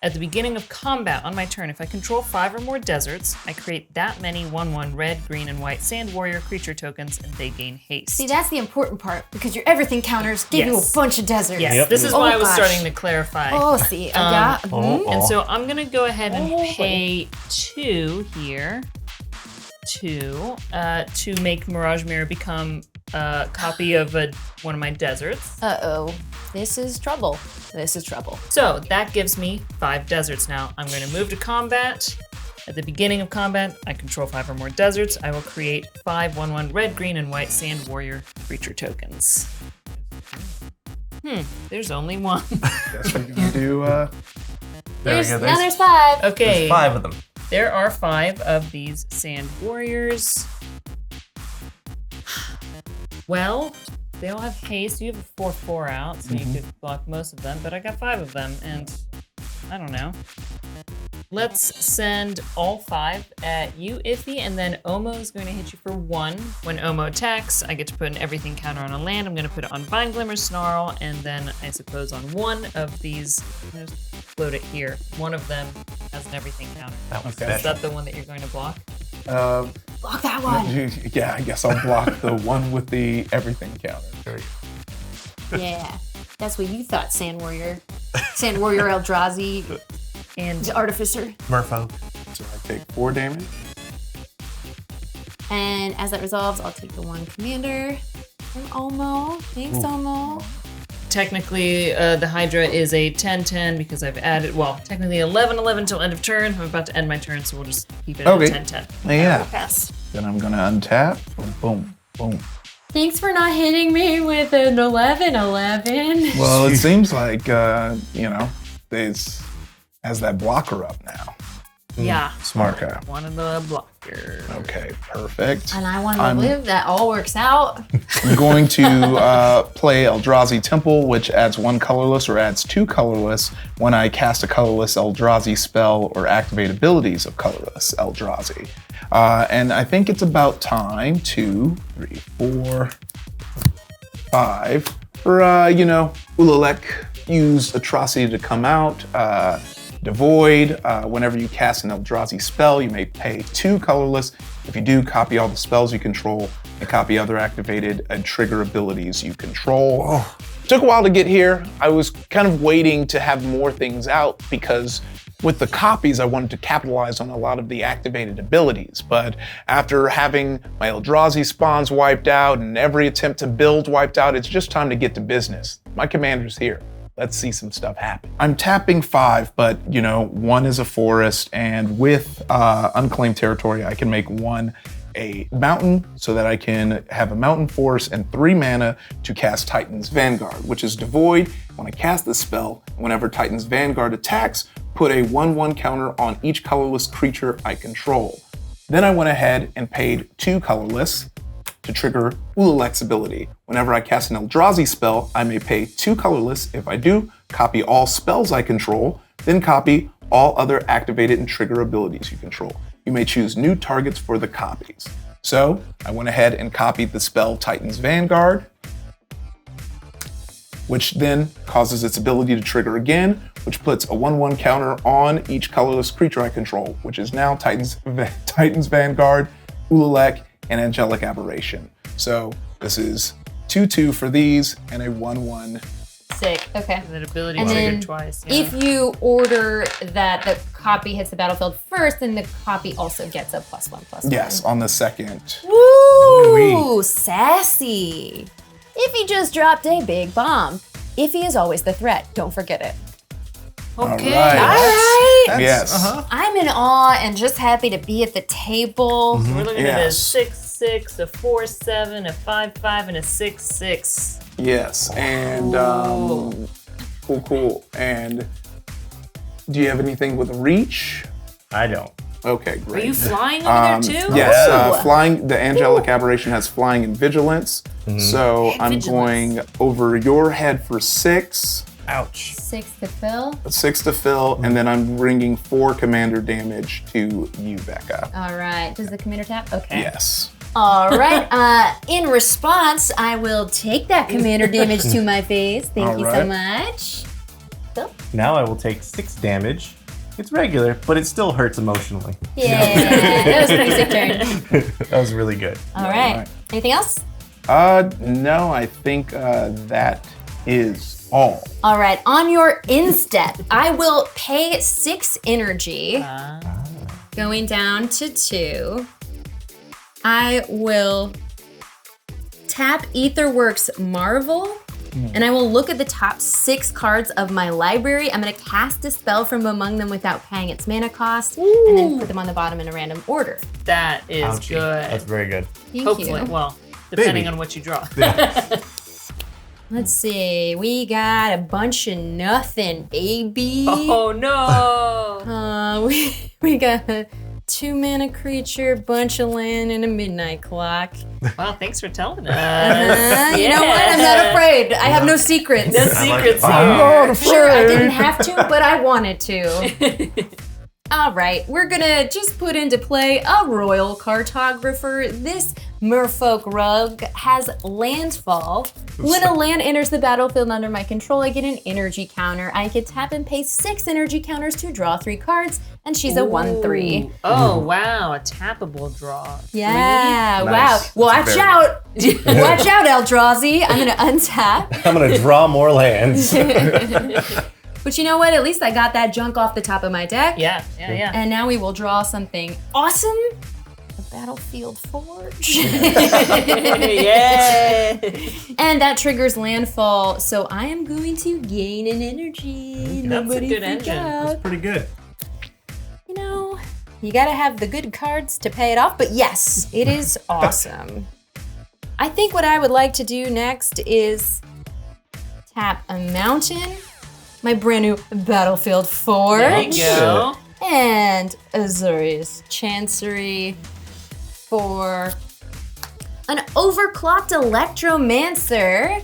At the beginning of combat on my turn, if I control 5 or more deserts, I create that many 1/1 red, green, and white sand warrior creature tokens, and they gain haste. See, that's the important part because your everything counters give you a Yes. bunch of deserts. Yes, Yep. this is Oh, why I was gosh. starting to clarify. Oh, see, I got. And so I'm gonna go ahead and pay 2 here to make Mirage Mirror become a copy of one of my deserts. Uh-oh. This is trouble. This is trouble. So that gives me 5 deserts now. I'm going to move to combat. At the beginning of combat, I control 5 or more deserts. I will create 5 1/1 red, green, and white sand warrior creature tokens. There's only one. Guess we're gonna do. Now There's there's 5. Okay. 5 of them. There are 5 of these sand warriors. Well, they all have haste. You have a 4/4 out, so you could block most of them, but I got 5 of them, and I don't know. Let's send all 5 at you, Ify, and then Omo is going to hit you for 1. When Omo attacks, I get to put an everything counter on a land. I'm going to put it on Vine Glimmer Snarl, and then I suppose on one of these, I'm going to float it here. One of them has an everything counter. That was Okay. Is special. that the one that you're going to block? Block that one. Yeah, I guess I'll block the one with the everything counter. Yeah. That's what you thought, Sand Warrior. Sand Warrior Eldrazi, And Artificer. Merfolk. So I take 4 damage. And as that resolves, I'll take the 1 commander from Omo. Thanks, Omo. technically, the Hydra is a 10/10 because I've added, well, technically 11/11 till end of turn. I'm about to end my turn, so we'll just keep it Okay. at 10/10. Yeah. Pass. Then I'm gonna untap. Boom, boom. Thanks for not hitting me with an 11/11. Well, it seems like it's has that blocker up now. Yeah. Smart. Okay. One of the blockers. Okay, perfect. And I want to I'm- live. That all works out. I'm going to play Eldrazi Temple, which adds 1 colorless or adds 2 colorless when I cast a colorless Eldrazi spell or activate abilities of colorless Eldrazi. And I think it's about time, 2, 3, 4, 5, for, Ulalek use Atrocity to come out. Devoid, whenever you cast an Eldrazi spell, you may pay 2 colorless. If you do, copy all the spells you control and copy other activated and trigger abilities you control. Oh. Took a while to get here. I was kind of waiting to have more things out because with the copies, I wanted to capitalize on a lot of the activated abilities. But after having my Eldrazi spawns wiped out and every attempt to build wiped out, it's just time to get to business. My commander's here. Let's see some stuff happen. I'm tapping 5, but 1 is a forest, and with unclaimed territory, I can make 1 a mountain so that I can have a mountain force and 3 mana to cast Titan's Vanguard, which is devoid. When I cast this spell, whenever Titan's Vanguard attacks, put a 1/1 counter on each colorless creature I control. Then I went ahead and paid 2 colorless to trigger Ulalek's ability. Whenever I cast an Eldrazi spell, I may pay 2 colorless. If I do, copy all spells I control, then copy all other activated and trigger abilities you control. You may choose new targets for the copies. So I went ahead and copied the spell Titan's Vanguard, which then causes its ability to trigger again, which puts a 1/1 counter on each colorless creature I control, which is now Titan's Vanguard, Ulalek, and Angelic Aberration. So this is 2/2 for these and a 1/1. Sick. Okay. That ability And triggered then twice. if you order that the copy hits the battlefield first, then the copy also gets a +1/+1. Yes, on the second. Woo! Sassy. Ify just dropped a big bomb. Ify is always the threat. Don't forget it. Okay. All right. All right. Yes. I'm in awe and just happy to be at the table. We're looking at a Yes. 6/6, a 4/7, a 5/5, and a 6/6. Yes, and cool. And do you have anything with reach? I don't. Okay, Are great. you flying over there too? Yes, Ooh. flying. The Angelic Aberration has flying and vigilance. So I'm vigilance. going over your head for 6. Ouch. 6 to Phill. 6 to Phill, and then I'm bringing 4 commander damage to you, Becca. All right. Does the commander tap? Okay. Yes. All right. In response, I will take that commander damage to my face. Thank All you so right. much. Phill? Now I will take 6 damage. It's regular, but it still hurts emotionally. Yeah, that was a pretty sick turn. That was really good. All right. right. Anything else? No, I think that is all. All right. On your instep, I will pay 6 energy, going down to 2. I will tap Aetherworks Marvel, and I will look at the top 6 cards of my library. I'm going to cast a spell from among them without paying its mana cost, and then put them on the bottom in a random order. That is Ouchie. good. That's very good. Thank Hopefully, you. well, depending Baby. on what you draw. Let's see. We got a bunch of nothing, baby. Oh no! We got a 2-mana creature, bunch of land, and a midnight clock. Wow, thanks for telling us. You know what? I'm not afraid. I have no secrets. No secrets I'm here. not Sure, I afraid. didn't have to, but I wanted to. All right, we're gonna just put into play a royal cartographer. This merfolk rug has landfall. When a land enters the battlefield under my control, I get an energy counter. I can tap and pay 6 energy counters to draw 3 cards, and she's a 1/3. Oh wow, a tappable draw. Yeah, Nice. wow. Watch very out. Watch out, Eldrazi. I'm gonna untap. I'm gonna draw more lands. But you know what? At least I got that junk off the top of my deck. Yeah. And now we will draw something awesome. A Battlefield Forge. Yeah. And that triggers landfall, so I am going to gain an energy. That's a Nobody good freak engine. out. Pretty good. You know, you gotta have the good cards to pay it off, but yes, it is awesome. I think what I would like to do next is tap a mountain, my brand new Battlefield Forge. There you go. And Azorius Chancery for an overclocked Electromancer.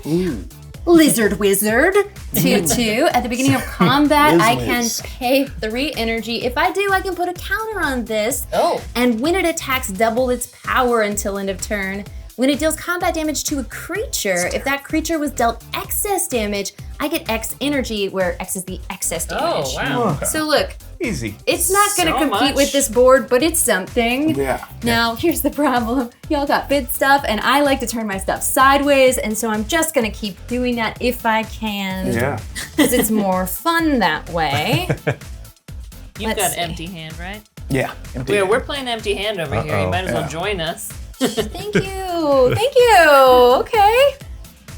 Lizard Wizard 2/2. At the beginning of combat, I can Lizards. pay 3 energy. If I do, I can put a counter on this. Oh. And when it attacks, double its power until end of turn. When it deals combat damage to a creature, if that creature was dealt excess damage, I get X energy, where X is the excess damage. Oh wow. So look, Easy. it's not gonna So compete much. with this board, but it's something. Yeah. Now, here's the problem. Y'all got bid stuff, and I like to turn my stuff sideways, and so I'm just gonna keep doing that if I can. Yeah. Because it's more fun that way. You've Let's got see. empty hand, right? Yeah. Empty. Yeah, we're playing empty hand over here. You Uh-oh. might as well Yeah. join us. Thank you. Thank you. Okay.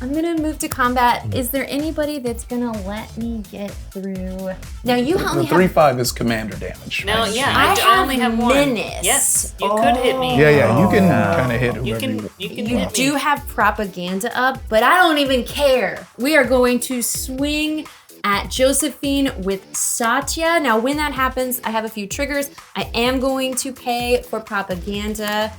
I'm gonna move to combat. Is there anybody that's gonna let me get through? Now you only The have. 3/5 is commander damage. No, right? yeah, I I only have have one. menace. Yes, you could hit me. Yeah, you can kind of hit whoever You you can want. You hit do me. have propaganda up, but I don't even care. We are going to swing at Josephine with Satya. Now, when that happens, I have a few triggers. I am going to pay for propaganda.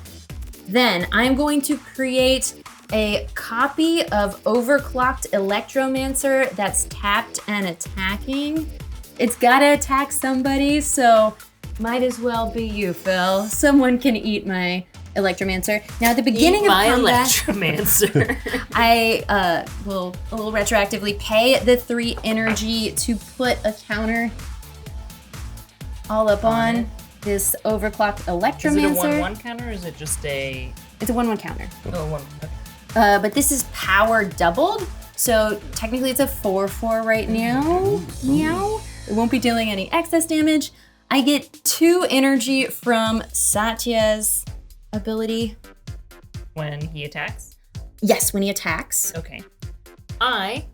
Then I'm going to create a copy of Overclocked Electromancer that's tapped and attacking. It's gotta attack somebody, so might as well be you, Phil. Someone can eat my Electromancer. Now, at the beginning Eat my of combat, Electromancer. I will retroactively pay the 3 energy to put a counter all up on this Overclocked Is it a Electromancer. 1/1 counter or is it just a... It's a 1/1 counter. Oh, 1. But this is power doubled, so technically it's a 4/4 right now. Meow. It won't be dealing any excess damage. I get 2 energy from Satya's ability. When he attacks? Yes, when he attacks. Okay. I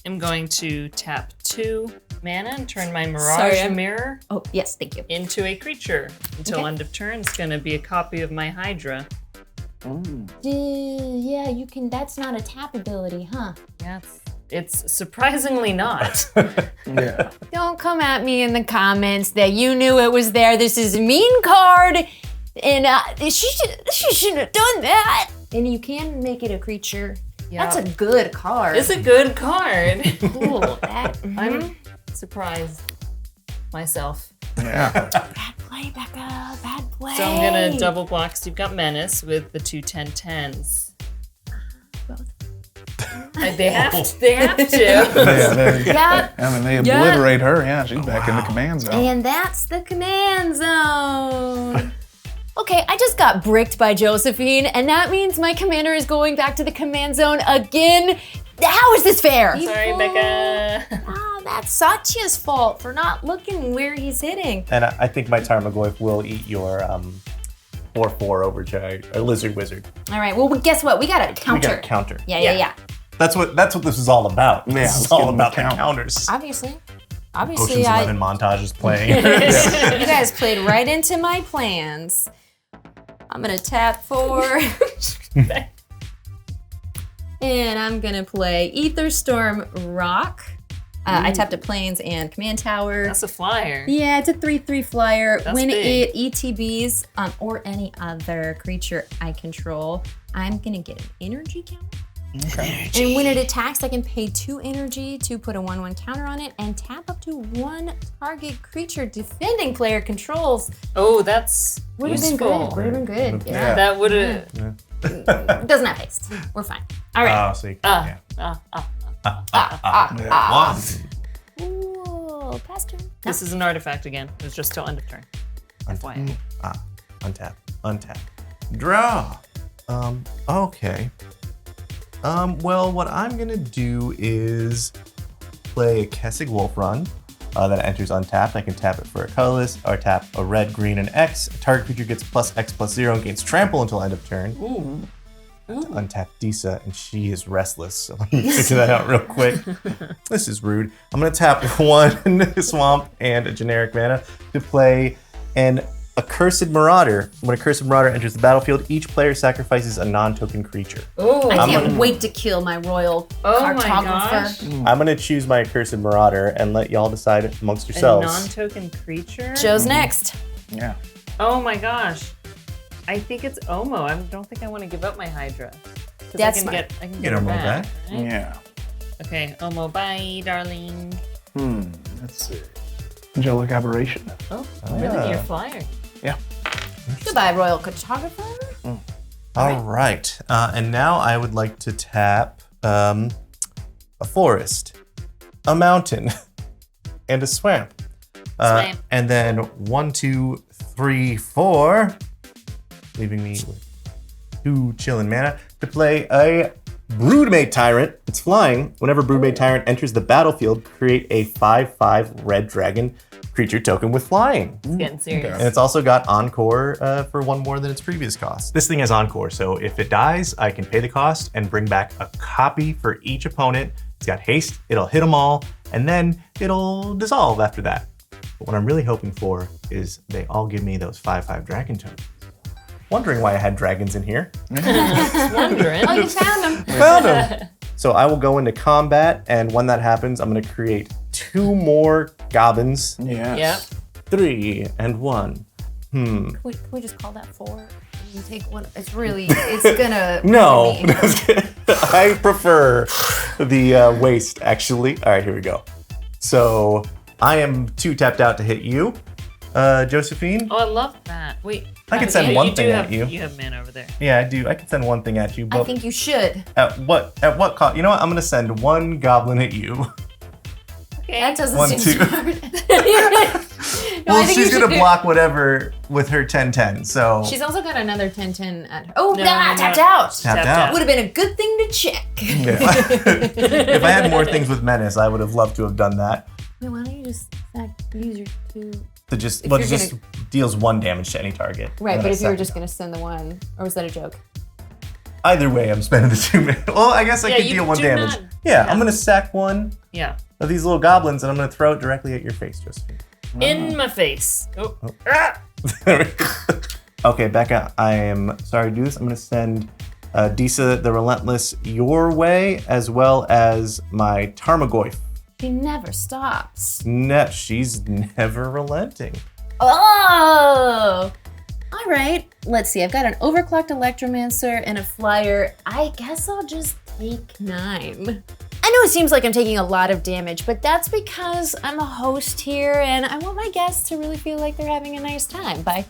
am going to tap 2 mana and turn my Mirage Sorry, I'm- Mirror Oh, yes, thank you. into a creature. Until Okay. end of turn, it's going to be a copy of my Hydra. Yeah, you can. That's not a tap ability, huh? Yeah, it's surprisingly not. Yeah. Don't come at me in the comments that you knew it was there. This is a mean card, and she shouldn't have done that. And you can make it a creature. Yeah. That's a good card. It's a good card. cool. That, I'm surprised myself. Yeah. bad play, Becca. Bad play. So I'm gonna double block. So you've got Menace with the 2 10/10s. Both. They have to. They have to. Yep. I mean, they obliterate her. Yeah, she's back in the command zone. And that's the command zone. Okay, I just got bricked by Josephine, and that means my commander is going back to the command zone again. How is this fair? Sorry, Becca. Ah, that's Satya's fault for not looking where he's hitting. And I think my Tarmogoyf will eat your 4/4 Overcharge, a Lizard Wizard. All right, well, guess what? We got a counter. We got a counter. Yeah. That's what this is all about. Yeah, This let's is all give them a about the count. counters. Obviously, Ocean's 11 montage is playing. you guys played right into my plans. I'm gonna tap 4. And I'm gonna play Ether Storm Rock. I tapped a Plains and Command Tower. That's a flyer. Yeah, it's a 3/3 flyer. That's when big. it ETBs or any other creature I control, I'm gonna get an energy counter. Okay. And when it attacks, I can pay 2 energy to put a 1/1 counter on it and tap up to 1 target creature defending player controls. Oh, that's Would have been useful. good. Would have been good. Yeah. Yeah. That would have. It doesn't have haste. We're fine. All right. So you Ah, yeah. Yeah. Ooh, pass turn. This is an artifact again. It's just till end of turn. FYI. Untap. Draw. Okay. Well, what I'm gonna do is play a Kessig Wolf Run that enters untapped. I can tap it for a colorless, or tap a red, green, and X. A target creature gets +X/+0 and gains trample until end of turn. Ooh. Untap Disa, and she is restless. So let me figure that out real quick. This is rude. I'm gonna tap 1 swamp and a generic mana to play an Accursed Marauder. When Accursed Marauder enters the battlefield, each player sacrifices a non-token creature. Oh, I can't wait to kill my royal Oh my cartographer. gosh. I'm gonna choose my Accursed Marauder and let y'all decide amongst A yourselves. non-token creature? Joe's next. Yeah. Oh my gosh. I think it's Omo. I don't think I want to give up my Hydra. 'Cause That's I can smart. get Get her Omo back. back. Right? Yeah. Okay, Omo, bye, darling. Let's see. Angelic Aberration. Oh, really? Your flyer. Yeah. Goodbye, royal cartographer. All right. And now I would like to tap a forest, a mountain, and a swamp. Swamp. And then 1, 2, 3, 4, leaving me with 2 chillin' mana to play a Broodmate Tyrant. It's flying. Whenever Broodmate Tyrant enters the battlefield, create a 5/5 red dragon creature token with flying. It's getting serious. And it's also got Encore for 1 more than its previous cost. This thing has Encore, so if it dies, I can pay the cost and bring back a copy for each opponent. It's got haste, it'll hit them all, and then it'll dissolve after that. But what I'm really hoping for is they all give me those 5/5 dragon tokens. Wondering why I had dragons in here. Wondering. Oh, you found them. Found them. So I will go into combat, and when that happens, I'm going to create 2 more goblins. Yes. Yep. 3 and 1. Can we just call that 4? You take one. It's gonna. No. ruin me. I prefer the waste, actually. All right, here we go. So I am 2 tapped out to hit you, Josephine. Oh, I love that. Wait. I could send one thing at you. You have mana over there. Yeah, I do. I can send one thing at you, but I think you should. at what cost? You know what? I'm gonna send 1 goblin at you. Okay. That doesn't 1, seem 2. smart. No, I Well, think she's you should gonna do- block whatever with her 10/10. So She's also got another 10/10 at her. Oh, No, tapped no. out. tapped out. Would have been a good thing to check. Yeah. If I had more things with menace, I would have loved to have done that. Wait, why don't you just use your 2? To just If well, it you're just deals 1 damage to any target. Right, And but then if you were I just sack- gonna send the 1, or was that a joke? either way, I'm spending the 2 mana. Well, I guess I Yeah, could you deal 1 do damage. not- Yeah, yeah. I'm gonna sack 1 Yeah. of these little goblins, and I'm gonna throw it directly at your face, Josephine. In my face. Oh. Okay, Becca, I am sorry to do this. I'm gonna send Disa the Relentless your way, as well as my Tarmogoyf. She never stops. She's never relenting. Oh! All right, let's see. I've got an overclocked Electromancer and a flyer. I guess I'll just take 9. I know it seems like I'm taking a lot of damage, but that's because I'm a host here and I want my guests to really feel like they're having a nice time by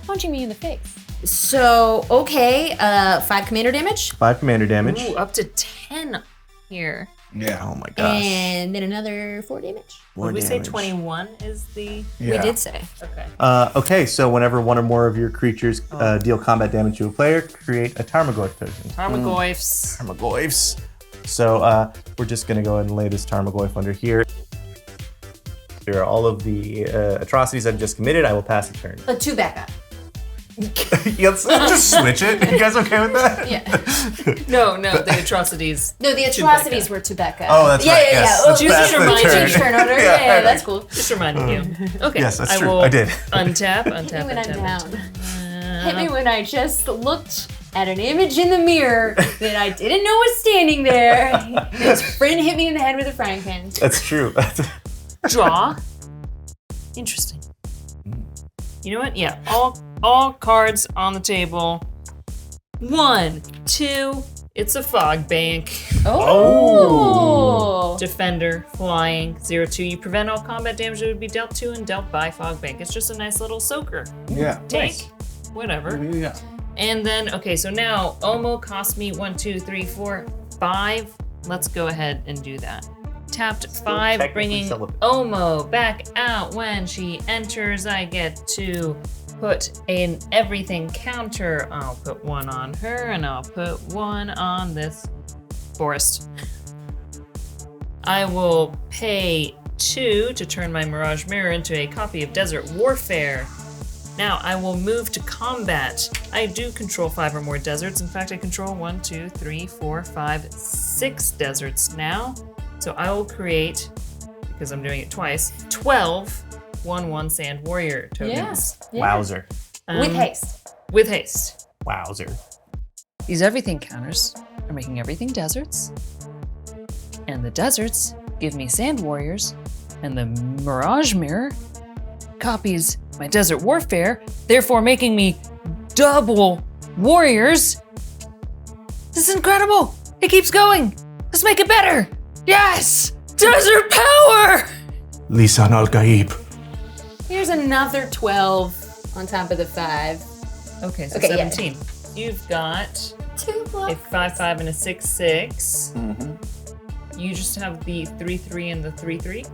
punching me in the face. So, okay, 5 commander damage. 5 commander damage. Ooh, up to 10 here. Yeah. Oh my gosh. And then another 4 damage. Did we say 21 is the... We did say. Okay. Okay, so whenever 1 or more of your creatures deal combat damage to a player, create a Tarmogoyf token. Tarmogoyfs. Tarmogoyfs. So we're just gonna go ahead and lay this Tarmogoyf under here. Here are all of the atrocities I've just committed. I will pass a turn. But 2 back up. Let's just switch it. You guys okay with that? Yeah. No, the atrocities. No, the atrocities were to Becca. Oh, that's yeah, right. Yeah, yes. yeah. Let's Oh, Just pass the remind you. change turn order. Yeah, that's cool. Just reminding you. Okay. Yes, that's I true. will I did. Untap. Hit me when I'm down. Hit me when I just looked at an image in the mirror that I didn't know was standing there. His friend hit me in the head with a frying pan. That's true. Draw. Interesting. You know what? Yeah. All cards on the table. 1, 2. It's a fog bank. Oh. Defender, flying, 0/2. You prevent all combat damage that would be dealt to and dealt by fog bank. It's just a nice little soaker. Yeah. Tank. Whatever. Yeah. And then, okay, so now Omo cost me 1, 2, 3, 4, 5. Let's go ahead and do that. Tapped 5, technically bringing celibate. Omo back out. When she enters, I get to put an everything counter. I'll put 1 on her, and I'll put 1 on this forest. I will pay 2 to turn my Mirage Mirror into a copy of Desert Warfare. Now I will move to combat. I do control 5 or more deserts. In fact, I control 1, 2, 3, 4, 5, 6 deserts now. So I will create, because I'm doing it twice, 12 1/1 Sand Warrior tokens. Yeah. Wowzer. With haste. With haste. Wowzer. These everything counters are making everything deserts. And the deserts give me Sand Warriors. And the Mirage Mirror copies my Desert Warfare, therefore making me double warriors. This is incredible. It keeps going. Let's make it better. Yes! Desert power! Lisan al-Gaib. Here's another 12 on top of the 5. Okay, so Okay, yeah. 17. You've got 2 a plus. 5/5 and a 6/6. You just have the 3/3 and the 3/3.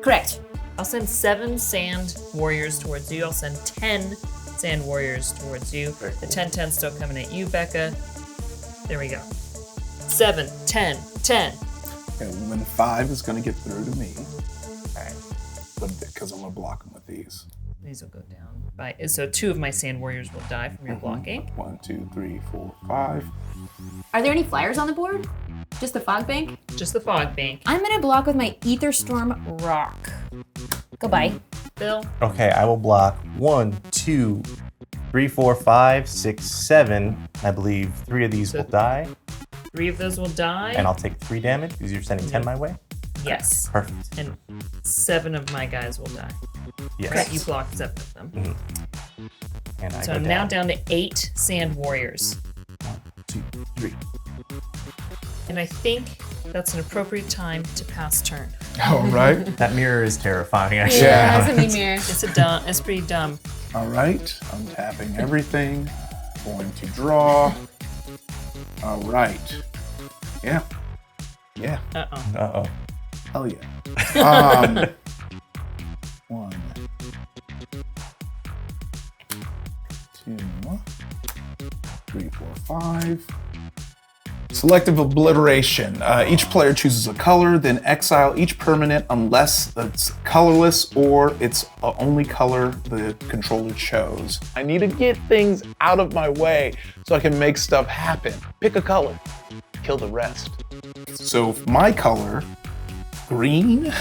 Correct. I'll send 7 Sand Warriors towards you. I'll send 10 Sand Warriors towards you. The 10/10 still coming at you, Becca. There we go. 7, 10, 10. Okay, when 5 is going to get through to me. All right. Because I'm going to block them with these. These will go down. So 2 of my sand warriors will die from your blocking. 1, 2, 3, 4, 5. Are there any flyers on the board? Just the fog bank? Just the fog bank. I'm gonna block with my Ether Storm Rock. Goodbye. Bill? Okay, I will block 1, 2, 3, 4, 5, 6, 7. I believe 3 of these will die, 3 of those will die. and I'll take 3 damage because you're sending 10 my way. Yes. Perfect. And 7 of my guys will die. Yes. Right, you blocked 7 of them. And I So go I'm now down to 8 sand warriors. 1, 2, 3. And I think that's an appropriate time to pass turn. All right. That mirror is terrifying, actually. Yeah. That's a mean mirror. It's pretty dumb. All right. I'm tapping everything. Going to draw. All right. Yeah. Yeah. Uh-oh. Uh-oh. Hell yeah. 1, 2, 3, 4, 5. Selective obliteration. Each player chooses a color, then exile each permanent unless it's colorless or it's the only color the controller chose. I need to get things out of my way so I can make stuff happen. Pick a color, kill the rest. So my color, green.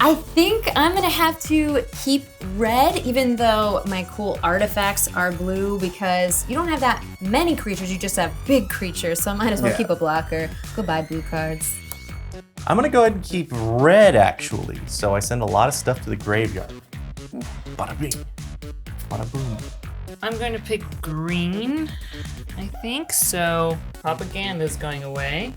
I think I'm gonna have to keep red, even though my cool artifacts are blue, because you don't have that many creatures, you just have big creatures, so I might as well Yeah. keep a blocker. Goodbye, blue cards. I'm gonna go ahead and keep red, actually. So I send a lot of stuff to the graveyard. Bada bing. Bada boom. I'm going to pick green, I think. So propaganda is going away.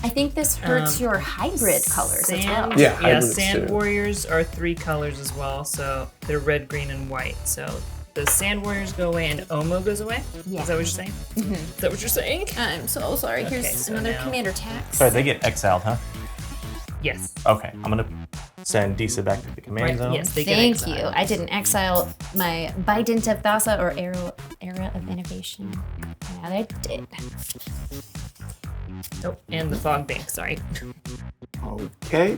I think this hurts your hybrid colors as well. Yeah, hybrids sand too. warriors are 3 colors as well. So they're red, green, and white. So the sand warriors go away and Omo goes away? Yeah. Is that what you're saying? Is that what you're saying? I'm so sorry. Okay, Here's so another now- commander tax. Sorry, they get exiled, huh? Yes. Okay, I'm gonna send Disa back to the command Right. zone. Yes, they get Thank exiled. you. I didn't exile my by dint of Thassa or era of innovation. Yeah, I did. Oh, and the fog bank, sorry. Okay,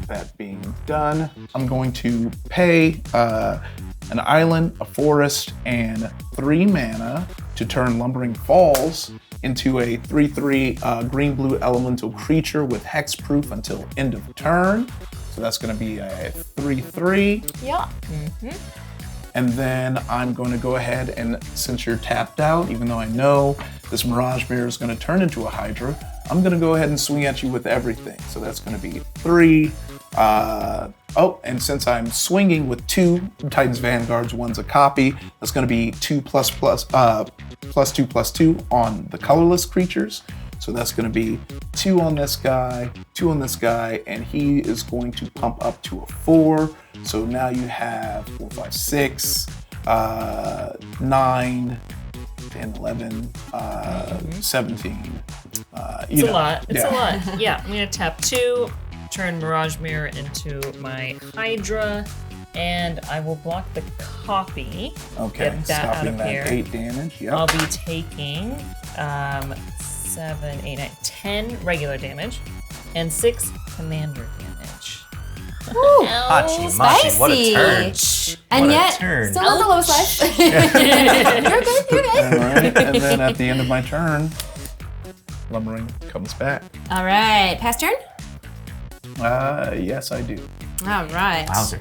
that being done, I'm going to pay an island, a forest, and 3 mana to turn Lumbering Falls into a 3/3 green-blue elemental creature with hexproof until end of turn. So that's going to be a 3/3. Yeah. And then I'm going to go ahead and, since you're tapped out, even though I know this Mirage Mirror is going to turn into a Hydra, I'm going to go ahead and swing at you with everything. So that's going to be 3. And since I'm swinging with 2 Titan's Vanguards, one's a copy, that's going to be 2 plus 2 on the colorless creatures. So that's going to be 2 on this guy, 2 on this guy, and he is going to pump up to a 4. So now you have 4, 5, 6, 9, 10, 11, 17. It's a lot. It's a lot. Yeah, I'm going to tap 2, turn Mirage Mirror into my Hydra, and I will block the copy. Okay, Get that out stopping of that here. 8 damage. Yep. I'll be taking 7, 8, 9, 10 regular damage and 6 commander damage. Hachi Machi, what a turn. And What a yet, turn. still on the lowest life. You're good, you're good. All right, and then at the end of my turn, Lumbering comes back. All right, pass turn? Yes, I do. All right. Wowzer.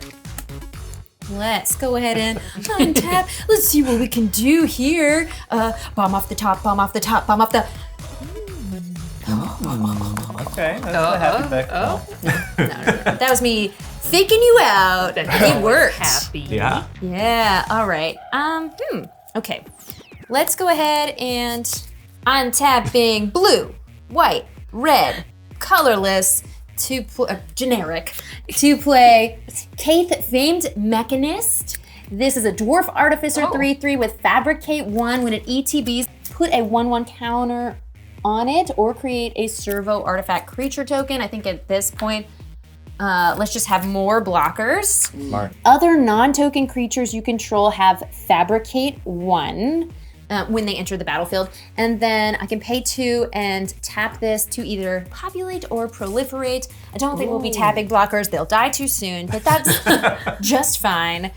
Let's go ahead and untap. Let's see what we can do here. Bomb off the top, bomb off the top, bomb off the... Okay, that's a happy back. No. That was me faking you out. It worked. Happy. Yeah. Yeah, all right. Okay. Let's go ahead and untapping blue, white, red, colorless, generic, to play Kaith Famed Mechanist. This is a Dwarf Artificer 3/3 with Fabricate 1. When it ETBs, put a 1/1 counter on it or create a Servo Artifact creature token. I think at this point, let's just have more blockers. Smart. Other non-token creatures you control have Fabricate 1. when they enter the battlefield. And then I can pay 2 and tap this to either populate or proliferate. I don't think we'll be tapping blockers. They'll die too soon, but that's just fine.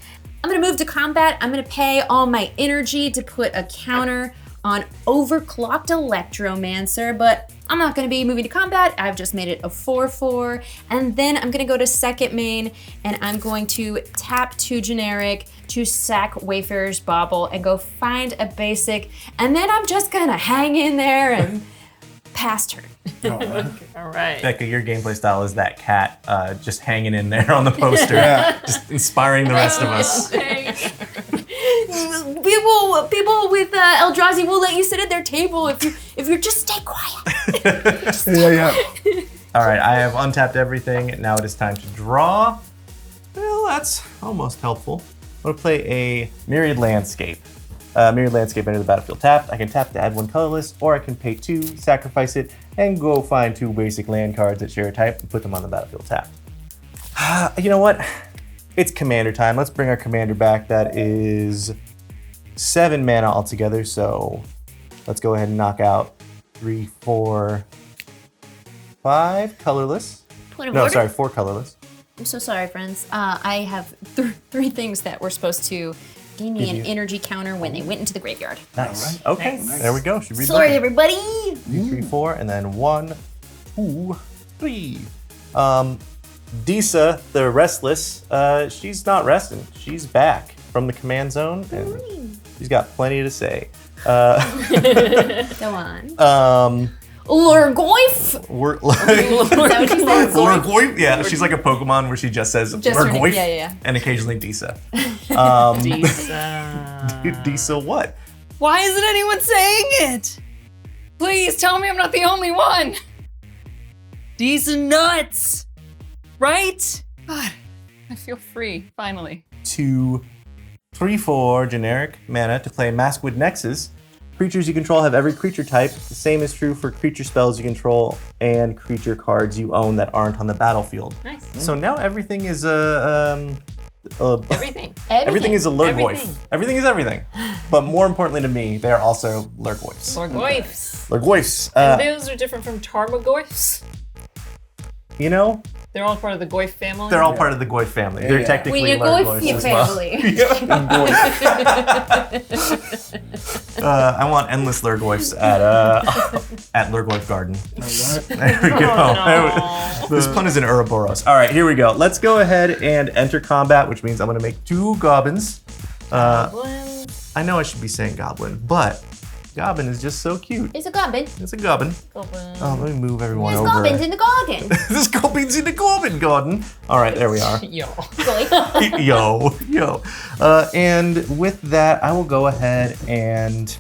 I'm gonna move to combat. I'm gonna pay all my energy to put a counter on Overclocked Electromancer, but I'm not gonna be moving to combat. I've just made it a 4/4. And then I'm gonna go to second main and I'm going to tap 2 generic to sack Wayfarer's Bauble and go find a basic. And then I'm just gonna hang in there and pass turn. All right. Becca, your gameplay style is that cat just hanging in there on the poster, just inspiring the rest of us. People with Eldrazi will let you sit at their table if you just stay quiet. Yeah. All right, I have untapped everything. Now it is time to draw. Well, that's almost helpful. I'm gonna play a Myriad Landscape. Myriad Landscape enter the battlefield tapped. I can tap to add 1 colorless, or I can pay 2, sacrifice it, and go find 2 basic land cards that share a type and put them on the battlefield tapped. You know what? It's commander time. Let's bring our commander back. That is 7 mana altogether, so let's go ahead and knock out 3, 4, 5 colorless. Point of No, order? sorry, 4 colorless. I'm so sorry, friends. I have 3 things that were supposed to gain me an energy counter when they went into the graveyard. Nice. Okay, there we go. Should read Sorry, that. everybody. 3, 4, and then 1, 2, 3. Disa, the Restless, she's not resting. She's back from the command zone, and she's got plenty to say. Go on. Lurgoyf? We're Is that what you said? Lurgoyf? Yeah, she's like a Pokemon where she just says Just her name. Lurgoyf Yeah. and occasionally Disa. Disa. Disa what? Why isn't anyone saying it? Please tell me I'm not the only one. Disa nuts. Right? God, I feel free, finally. 2, 3, 4 generic mana to play Maskwood Nexus. Creatures you control have every creature type. The same is true for creature spells you control and creature cards you own that aren't on the battlefield. Nice. So now everything is Everything. everything is a Lurgoyf. Everything. Everything is everything. But more importantly to me, they're also Lurgoyfs. Lurgoyfs. Lurgoyfs. And those are different from Tarmogoyfs. You know, They're all part of the Goyf family. they're all part of the Goyf family. They're technically We Lurgoyfs Goyf as well. family. I want endless Lurgoyfs at Lurgoyf Garden. There we go. no. This pun is in Ouroboros. All right, here we go. Let's go ahead and enter combat, which means I'm going to make 2 goblins. Goblins. I know I should be saying goblin, but goblin is just so cute. It's a goblin. It's a goblin. Goblin. Oh, let me move everyone There's over. goblins in the garden. There's goblins in the goblin garden. All right, there we are. Yo. Yo. And with that, I will go ahead and...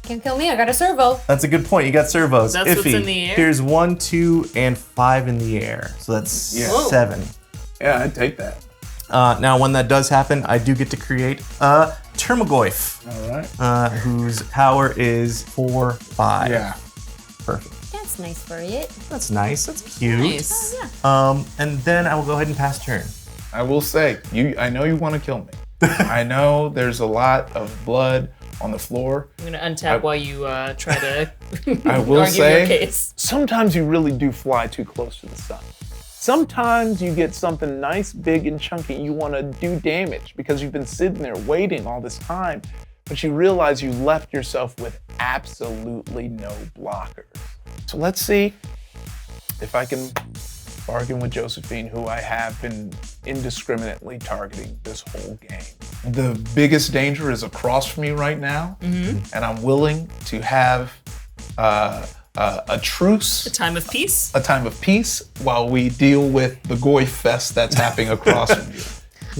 Can't kill me, I got a servo. That's a good point. You got servos. That's Ify. what's in the air? Here's 1, 2, and 5 in the air. So that's 7. Yeah, I'd take that. Now, when that does happen, I do get to create a Termagoyf, All right. whose power is 4, 5. Yeah. Perfect. That's nice for it. That's nice. That's cute. Nice. And then I will go ahead and pass turn. I will say, I know you want to kill me. I know there's a lot of blood on the floor. I'm gonna untap while you try to I will argue say, your case. Sometimes you really do fly too close to the sun. Sometimes you get something nice, big, and chunky. You want to do damage because you've been sitting there waiting all this time, but you realize you left yourself with absolutely no blockers. So let's see if I can bargain with Josephine, who I have been indiscriminately targeting this whole game. The biggest danger is across from you right now, and I'm willing to have a truce, A time of peace. a time of peace, while we deal with the Goy fest that's happening across from you.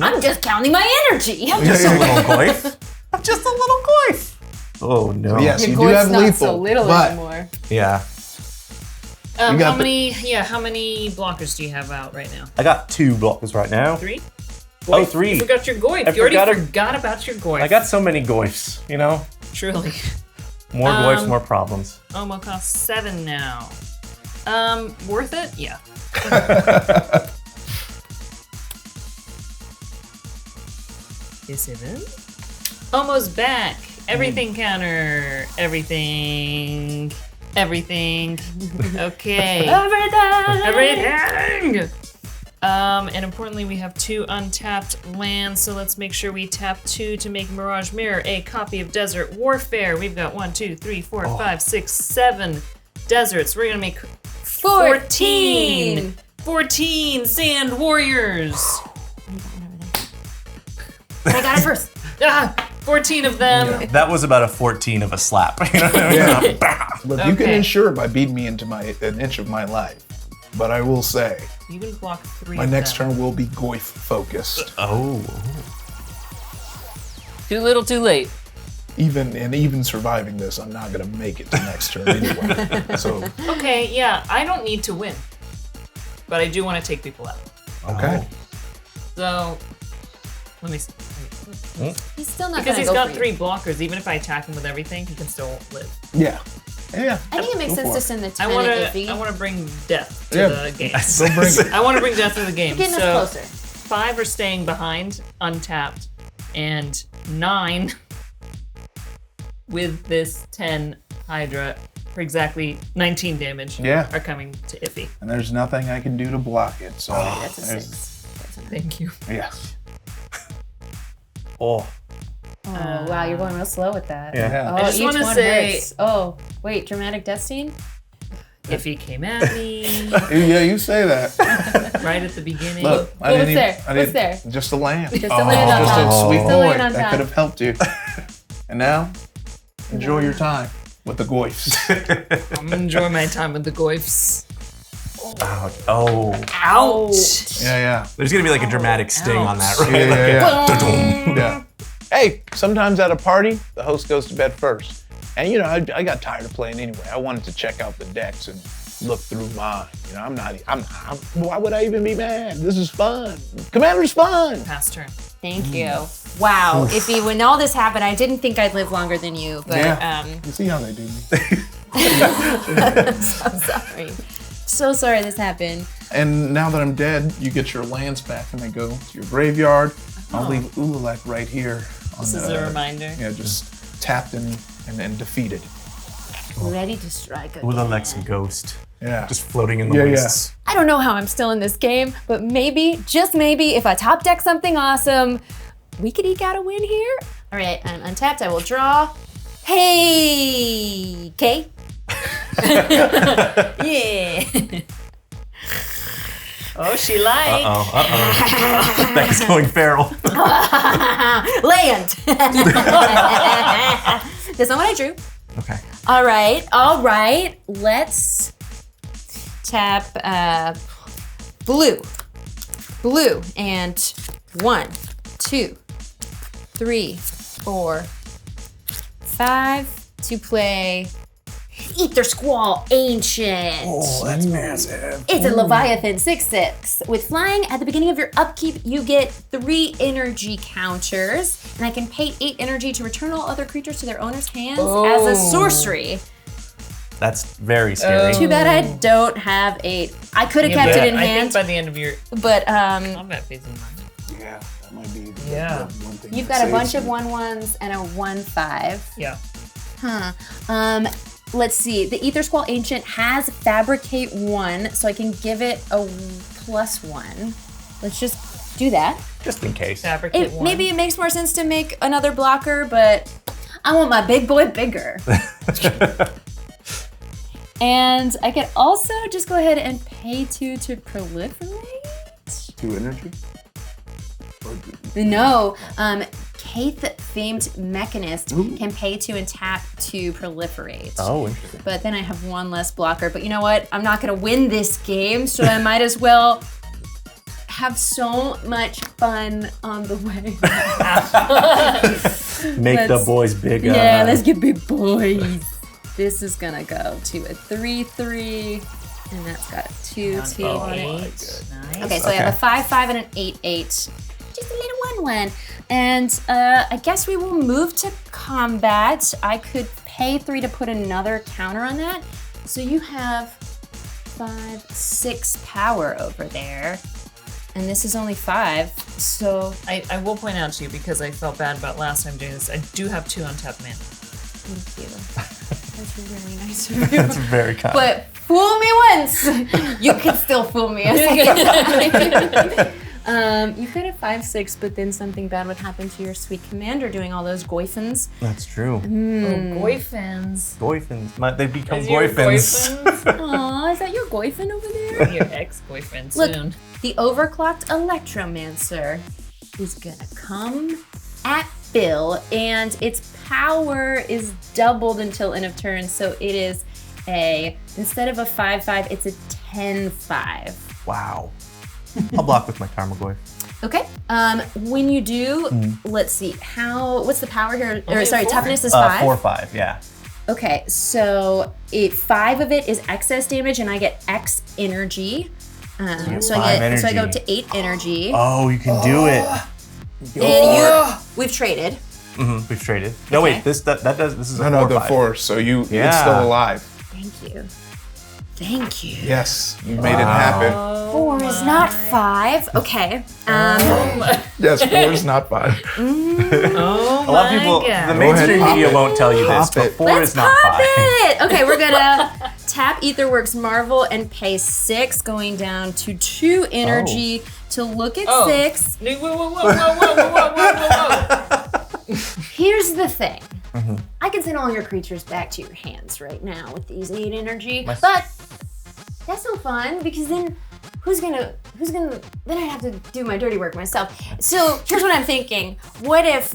I'm just counting my energy. Just a little Goyf. Just a little Goyf. Oh, no. Yes, Your you do gourt's have not lethal, so little but anymore. Yeah. You got How many blockers do you have out right now? I got 2 blockers right now. 3? Oh, 3. You forgot your Goyf. I You already forgot forgot about your Goyf. I got so many Goyfs, you know? Truly. More Goyfs, more problems. Almo costs 7 now. Worth it? Yeah. Is it in? Almost back. Everything counter. Everything. Okay. Everything! And importantly, we have 2 untapped lands, so let's make sure we tap 2 to make Mirage Mirror a copy of Desert Warfare. We've got 1, 2, 3, 4, 5, 6, 7 deserts. We're gonna make 14! 14 Sand Warriors! I got it first. 14 of them. That was about a 14 of a slap. You know what I mean? Look, you can Okay. ensure by beating me into an inch of my life. But I will say, You can block 3 my of next them. turn will be Goyf focused. Oh. Too little, too late. Even surviving this, I'm not gonna make it to next turn anyway. So Okay, yeah, I don't need to win. But I do want to take people out. okay. So, let me see. He's still not Because gonna he's go got for 3 you. blockers, even if I attack him with everything, he can still live. Yeah. Yeah. I think it makes Go sense for to it. send the I 10 want at to. Ify. I want to bring death to Yeah. the game. Go bring it. I want to bring death to the game. Getting so us closer. 5 are staying behind, untapped, and 9 with this 10 Hydra for exactly 19 damage. Yeah. Are coming to Ify. And there's nothing I can do to block it. So That's a there's- 6. Thank you. Yes. Oh. Oh, wow, you're going real slow with that. Yeah. Oh, I just each wanna one say- hurts. Oh, wait, dramatic death scene? Ify came at me Yeah, you say that. right at the beginning. Look, What was there? What's there? Just a land. Just a land on Just top. a sweet Just a boy land on that top. could have helped you. And now, enjoy your time with the Goyfs. I'm gonna enjoy my time with the Goyfs. Ouch. Oh. Ouch! Yeah. There's gonna be like a dramatic sting on that, right? Yeah. Yeah. Hey, sometimes at a party, the host goes to bed first. And you know, I got tired of playing anyway. I wanted to check out the decks and look through mine. You know, why would I even be mad? This is fun. Commander's fun. Pass turn. Thank you. Wow, Ify, when all this happened, I didn't think I'd live longer than you, but Yeah. You see how they do me. I'm sorry. So sorry this happened. And now that I'm dead, you get your lands back and they go to your graveyard. I'll leave Ulalek right here. This is a reminder. Yeah, just tapped and defeated. Ready to strike again. Ulalek's a ghost. Yeah. Just floating in the Yeah, wastes. I don't know how I'm still in this game, but maybe, just maybe, if I top deck something awesome, we could eke out a win here. All right, I'm untapped. I will draw. Hey, Kay. Yeah. Oh, she lied. Uh-oh. Becca's going feral. Land. That's not what I drew. Okay. All right. Let's tap blue, and 1, 2, 3, 4, 5 to play Ether Squall Ancient. Oh, that's massive. It's a Leviathan 6/6. With flying, at the beginning of your upkeep, you get 3 energy counters, and I can pay 8 energy to return all other creatures to their owner's hands as a sorcery. That's very scary. Too bad I don't have 8. I could have kept it in I hand, think by the end of your but combat phase in mind. Yeah, that might be Yeah. one thing. you've that got a bunch saves of 1/1s and a 1/5. Yeah. Let's see. The Ether Squall Ancient has Fabricate 1, so I can give it a +1. Let's just do that. Just in case. Fabricate one. Maybe it makes more sense to make another blocker, but I want my big boy bigger. And I could also just go ahead and pay 2 to proliferate. 2 energy. No, Kaith Famed Mechanist can pay 2 and tap to proliferate. Oh, interesting. But then I have 1 less blocker. But you know what? I'm not gonna win this game, so I might as well have so much fun on the way. Make the boys bigger. Yeah, let's get big boys. This is gonna go to a 3/3, and that's got a 2/2 on it. Nice. Okay, so I have a 5/5 and an 8/8. Just a little 1/1. And I guess we will move to combat. I could pay 3 to put another counter on that. So you have 5, 6 power over there. And this is only 5. So I will point out to you, because I felt bad about last time doing this, I do have 2 untapped mana. thank you. That's really nice of you. That's very kind. But fool me once, you can still fool me a second time. You could have 5/6, but then something bad would happen to your sweet commander doing all those goifins. That's true. Mm. Oh, Goifins. Goifins. They become Is your Goifins. Aw, is that your goifin over there? Your ex-boyfriend Look, soon. the overclocked Electromancer is gonna come at Phill, and its power is doubled until end of turn, so it is instead of a 5/5, it's a 10/5. Wow. I'll block with my Tarmogoyf. Okay. When you do, let's see, what's the power here? Only Or sorry, 4? toughness is 5. 4/5, yeah. Okay, so 5 of it is excess damage, and I get X energy. So I go energy. to 8 energy. Oh, you can do it. And we've traded. We've traded. No, Okay. wait. This is a No, the 4/5. 4. So it's Yeah. still alive. Thank you. Thank you. Yes, you made it happen. 4 is not 5. Okay. Yes, 4 is not 5. Oh A lot of people, God. the mainstream pop media it. won't tell you this, Pop but it. 4 Let's is not pop 5. it. Okay, we're gonna tap Aetherworks Marvel and pay 6, going down to 2 energy to look at 6. Whoa, whoa, whoa, whoa, whoa, whoa. Here's the thing. I can send all your creatures back to your hands right now with these 8 energy, but that's no fun because then who's gonna then I have to do my dirty work myself. So here's what I'm thinking. What if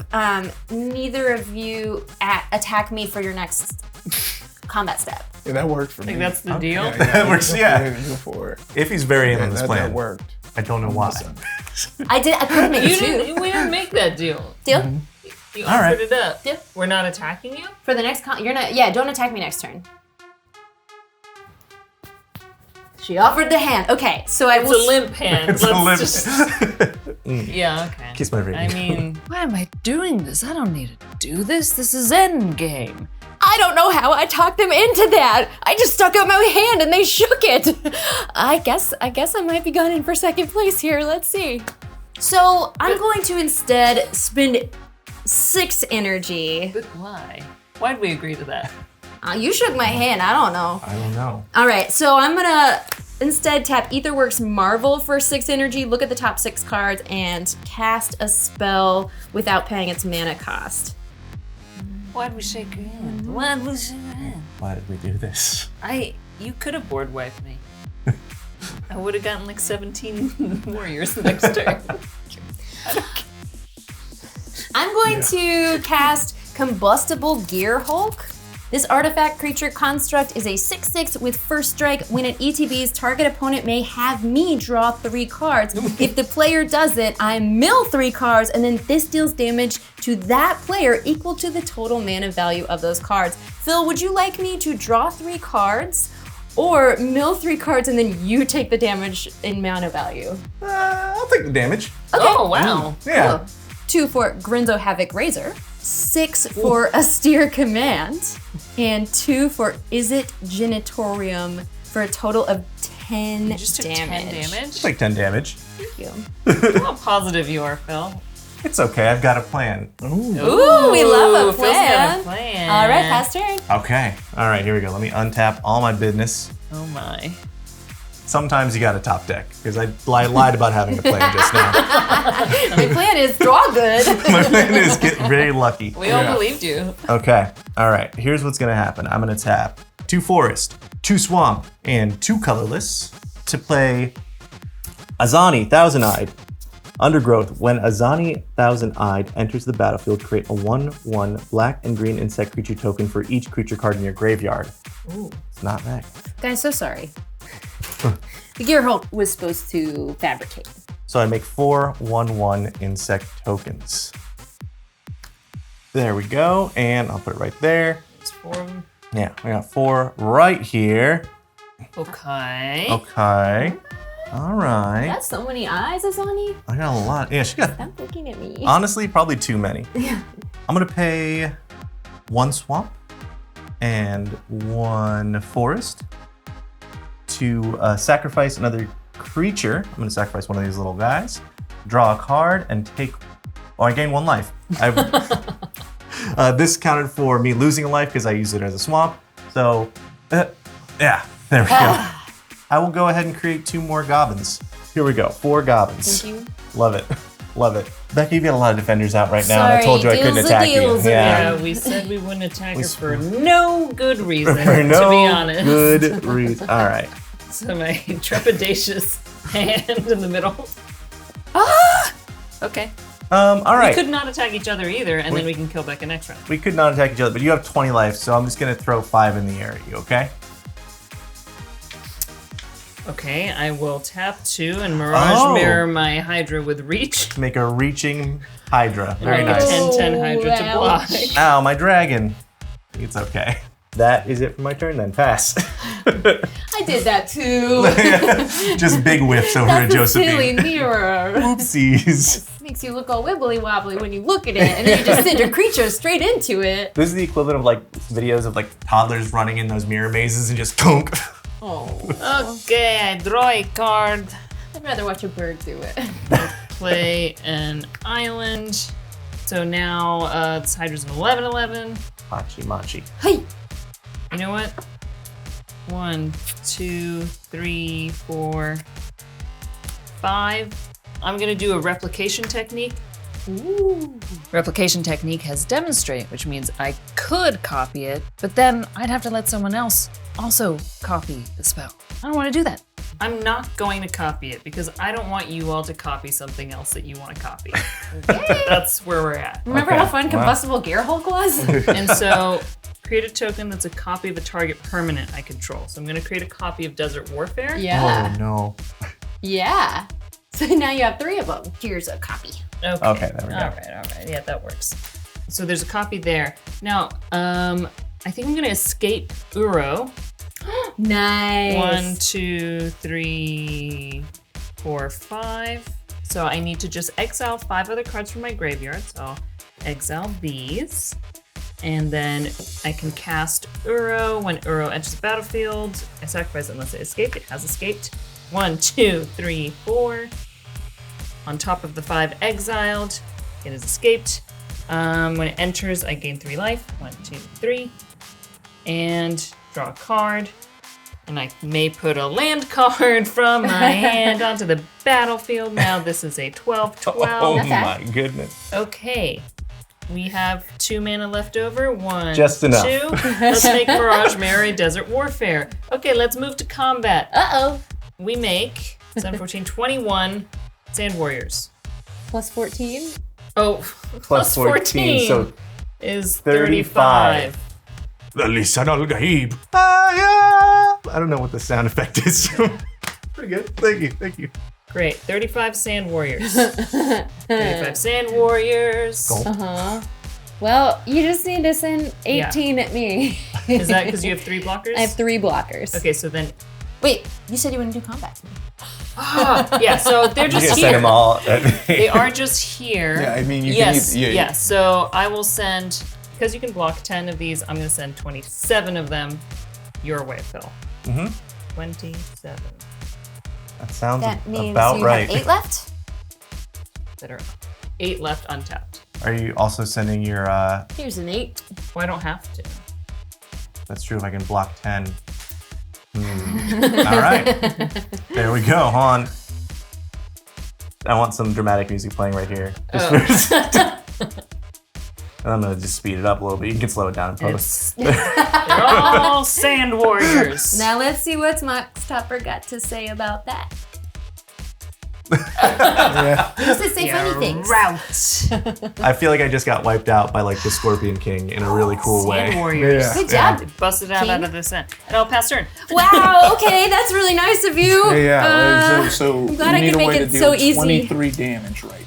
neither of you attack me for your next combat step? Yeah, that worked for me. Think that's the deal? Yeah, That works, yeah. Go for it. If he's very in on this That plan, worked. I don't know why. I could have made We it 2. didn't make that deal. Deal? You All right. offered it up. Yeah. We're not attacking you? For the next you're not, don't attack me next turn. She offered the hand. Okay, so I It's will a limp hand. It's a Let's limp. just- Yeah, okay. Kiss my ring. I mean, why am I doing this? I don't need to do this. This is endgame. I don't know how I talked them into that. I just stuck out my hand and they shook it. I guess I might be going in for second place here. Let's see. So I'm going to instead spend 6 energy. But why? Why'd we agree to that? You shook my hand. I don't know. I don't know. All right, so I'm gonna instead tap Aetherworks Marvel for 6 energy, look at the top 6 cards, and cast a spell without paying its mana cost. Why'd we shake your hand? Why'd we shake your hand? Why did we do this? You could have board wiped me. I would have gotten like 17 warriors next turn. I'm going to cast Combustible Gear Hulk. This artifact creature construct is a 6/6 with first strike. When it ETBs, target opponent may have me draw 3 cards. If the player does it, I mill 3 cards, and then this deals damage to that player equal to the total mana value of those cards. Phill, would you like me to draw 3 cards or mill 3 cards and then you take the damage in mana value? I'll take the damage. Oh, wow. Yeah. Cool. 2 for Grinzo Havoc Razor, 6 for Austere Command, and 2 for Is It Genitorium for a total of 10 You just took damage. 10 damage? I'll take 10 damage. Thank you. Look how positive you are, Phill. It's okay. I've got a plan. Ooh, we love a Phil's got plan. a plan. All right, pass turn. Okay. All right, here we go. Let me untap all my business. Oh my. Sometimes you got to top deck because I lied about having a plan just now. My plan is draw good. My plan is get very lucky. We all believed you. Okay. All right. Here's what's going to happen. I'm going to tap 2 forest, 2 swamp, and 2 colorless to play Azani Thousand-Eyed. Undergrowth. When Azani Thousand-Eyed enters the battlefield, create a 1/1 black and green insect creature token for each creature card in your graveyard. Ooh. It's not that. Guys, so sorry. The Gear Hulk was supposed to fabricate. So I make 4 1/1 insect tokens. There we go. And I'll put it right there. It's 4 of them. Yeah, I got 4 right here. Okay. Okay. All right. That's so many eyes, Azani. I got a lot. Yeah, she got, Stop looking at me. honestly, probably too many. I'm going to pay 1 swamp and 1 forest to sacrifice another creature. I'm going to sacrifice one of these little guys. draw a card, and take. Oh, I gain 1 life. This counted for me losing a life because I used it as a swamp. So, yeah, there we go. I will go ahead and create 2 more goblins. Here we go, 4 goblins. Thank you. Love it, love it. Becky, you've got a lot of defenders out right now, and I Sorry, told you I couldn't deals attack are you. deals. Yeah, we said we wouldn't attack her for no good reason, For no to be honest. good reason. All right. So my trepidatious hand in the middle. Okay. All right. We could not attack each other either, and then we can kill Becca next round. We could not attack each other, but you have 20 life, so I'm just gonna throw 5 in the air at you, okay? Okay, I will tap 2 and Mirage Mirror my Hydra with Reach. Make a reaching Hydra. Very Make a nice. 10-10 Hydra to block. Ow, my dragon. It's okay. That is it for my turn then. Pass. I did that too. Just big whiffs over at That's a silly Josephine. mirror. Oopsies. Makes you look all wibbly wobbly when you look at it, and then you just send your creature straight into it. This is the equivalent of like videos of like toddlers running in those mirror mazes and just tonk. Oh. Okay, I draw a card. I'd rather watch a bird do it. Play an island. So now this Hydra's an 11/11. Machi. Hey! You know what? 1, 2, 3, 4, 5. I'm gonna do a replication technique. Ooh. Replication technique has demonstrate, which means I could copy it, but then I'd have to let someone else also copy the spell. I don't want to do that. I'm not going to copy it because I don't want you all to copy something else that you want to copy. That's where we're at. Remember Okay. how fun Combustible Gear Hulk was? And so create a token that's a copy of a target permanent I control. So I'm going to create a copy of Desert Warfare. Yeah. Oh no. Yeah. So now you have 3 of them. Here's a copy. Okay, there we go. All right. Yeah, that works. So there's a copy there. Now, I think I'm going to escape Uro. Nice. 1, 2, 3, 4, 5. So I need to just exile 5 other cards from my graveyard. So I'll exile these. And then I can cast Uro. When Uro enters the battlefield, I sacrifice it unless it escaped. It has escaped. 1, 2, 3, 4. On top of the 5 exiled, it has escaped. When it enters, I gain 3 life. 1, 2, 3. And draw a card. And I may put a land card from my hand onto the battlefield. Now this is a 12/12. Oh Okay. my goodness. Okay. We have 2 mana left over. 1, Just enough. 2. Let's make Mirage Mirror Desert Warfare. Okay, let's move to combat. Uh-oh. We make 7, 14, 21 Sand Warriors. Plus 14? Oh, plus 14 so is 35. 35. Lisan al-Gaib. I don't know what the sound effect is. Pretty good. Thank you. Great. 35 Sand Warriors. 35 Sand Warriors. Uh-huh. Well, you just need to send 18 at me. Is that because you have 3 blockers? I have 3 blockers. Okay, so then. Wait, you said you wouldn't do combat. Yeah, so they're You just can here. send them all. They are just here. Yeah, I mean, you yes, can. yes. So I will send, because you can block 10 of these, I'm going to send 27 of them your way, Phil. 27 That sounds That means about you right. have 8 left? that are 8 left untapped. Are you also sending your? Here's an 8. Well, I don't have to. That's true. If I can block 10. All right. There we go. On. I want some dramatic music playing right here. Just and I'm gonna just speed it up a little bit. You can slow it down in post. They're all Sand Warriors. Now let's see what Mox Topper got to say about that. Yeah. He used to say funny things. Route. I feel like I just got wiped out by like the Scorpion King in a really cool Sand way. Warriors. Yeah. Good job. They busted out King. of this end. And I'll pass turn. Wow, okay, that's really nice of you. Yeah. So I'm glad I you can need a make way it to deal so easy. 23 damage right now.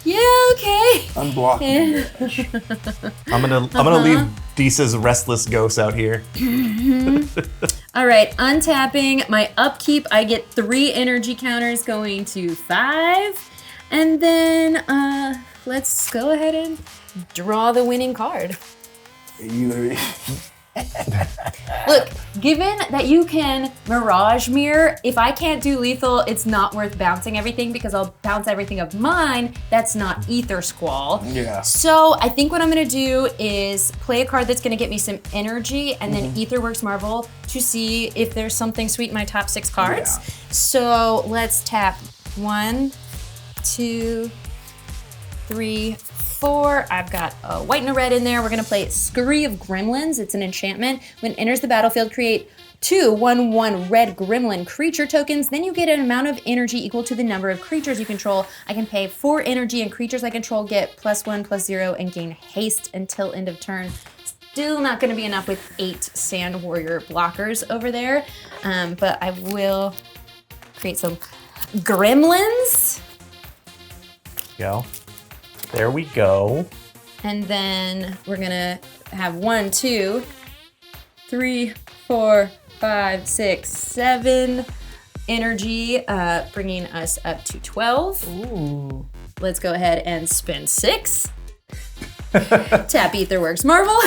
Yeah, okay. Unblocking damage. I'm gonna leave Disa's restless ghosts out here. All right, untapping my upkeep. I get 3 energy counters going to 5. And then let's go ahead and draw the winning card. Either Look, given that you can Mirage Mirror, if I can't do lethal, it's not worth bouncing everything because I'll bounce everything of mine. That's not Ether Squall. Yeah. So I think what I'm gonna do is play a card that's gonna get me some energy and then Aetherworks Marvel to see if there's something sweet in my top 6 cards. Yeah. So let's tap 1, 2, 3, 4. I've got a white and a red in there. We're gonna play Scurry of Gremlins. It's an enchantment. When it enters the battlefield, create 2 1/1 red gremlin creature tokens. Then you get an amount of energy equal to the number of creatures you control. I can pay 4 energy and creatures I control get +1/+0 and gain haste until end of turn. Still not gonna be enough with 8 Sand Warrior blockers over there. But I will create some gremlins. Go. There we go. And then we're gonna have 1, 2, 3, 4, 5, 6, 7 energy, bringing us up to 12. Ooh. Let's go ahead and spend 6. Tap Aetherworks Marvel.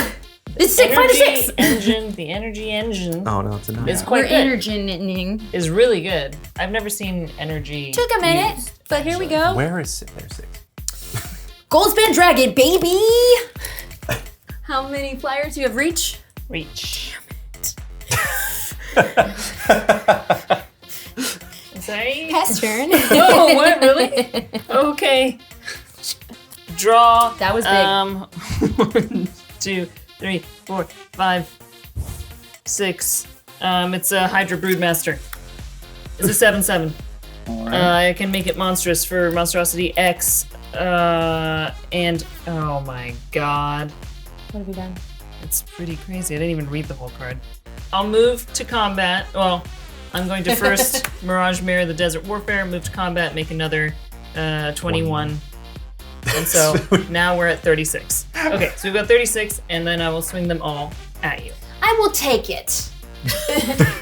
It's 6, 5 to 6. Engine, the energy engine Oh no, it's a 9. is We're quite good. energizing. Is really good. I've never seen energy. Took a minute, used, but here we go. Where is it? There's 6. Goldspan Dragon, baby! How many flyers do you have reach? Reach. Sorry. Pass turn. Oh, what? Really? Okay. Draw. That was big. 1, 2, 3, 4, 5, 6. It's a Hydra Broodmaster. It's a 7/7. I can make it monstrous for Monstrosity X. And oh my god. What have you done? It's pretty crazy. I didn't even read the whole card. I'll move to combat. Well, I'm going to first Mirage Mirror the Desert Warfare, move to combat, make another 21. And so now we're at 36. Okay, so we've got 36, and then I will swing them all at you. I will take it.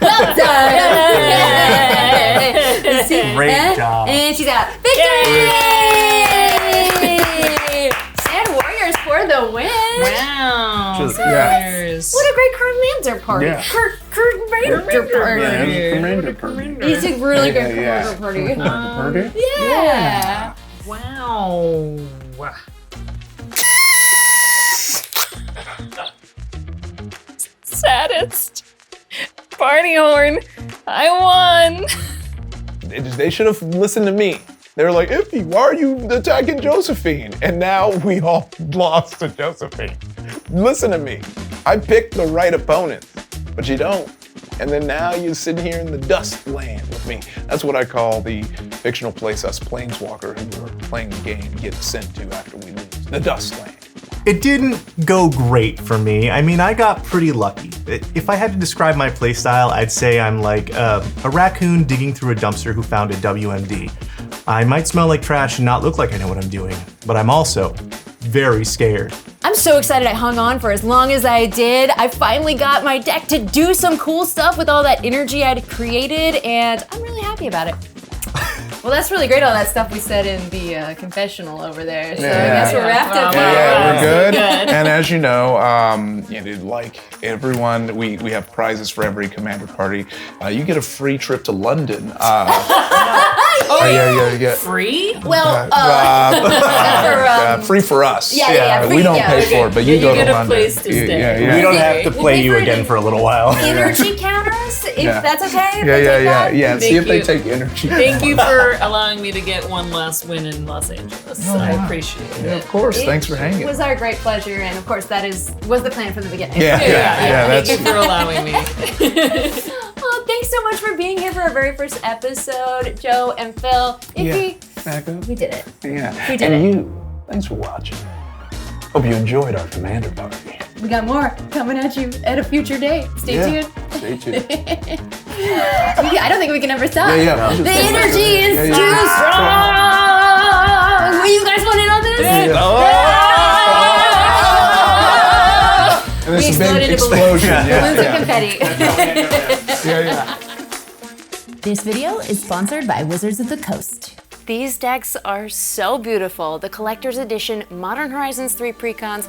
Well done. Great job. And she's out. Victory! Sand Warriors for the win. Wow. Just- Warriors. What a great commander party. Yeah. Commander party. Yeah, it's a commander party. It's a really good Yeah, commander party. Party? Yeah. Wow. Saddest. Party horn. I won. They should have listened to me. They were like, Ify, why are you attacking Josephine? And now we all lost to Josephine. Listen to me. I picked the right opponent, but you don't. And then now you sit here in the dust land with me. That's what I call the fictional place us planeswalker who are playing the game get sent to after we lose. The dust land. It didn't go great for me. I mean, I got pretty lucky. If I had to describe my playstyle, I'd say I'm like a raccoon digging through a dumpster who found a WMD. I might smell like trash and not look like I know what I'm doing, but I'm also very scared. I'm so excited I hung on for as long as I did. I finally got my deck to do some cool stuff with all that energy I'd created, and I'm really happy about it. Well, that's really great, all that stuff we said in the confessional over there. So I guess we're wrapped up. Yeah, we're good. Good. And as you know, like everyone, we have prizes for every commander party. You get a free trip to London. Yeah. Free? Well, Free for us. Yeah, free, we don't yeah, pay okay. for it, but you You go get to a London. place to stay. Yeah. We don't have to We'll play pay you for it again in- for a little while. energy counters, if that's okay. If Yeah. they take that. See Thank if they you. take energy. Thank you for allowing me to get one last win in Los Angeles. I appreciate it. Of course. Thanks for hanging. It was our great pleasure, and of course that was the plan from the beginning. Yeah. Thank you That's for allowing me. Well, thanks so much for being here for our very first episode, Joe and Phil. We did it. Yeah. We did and it. you, thanks for watching. Hope you enjoyed our commander party. We got more coming at you at a future date. Stay tuned. Stay tuned. I don't think we can ever stop. Yeah. The energy is too strong. Were you guys want in on this? And there's We a big exploded into explosion. balloons of confetti. Yeah. This video is sponsored by Wizards of the Coast. These decks are so beautiful. The Collector's Edition Modern Horizons 3 Precons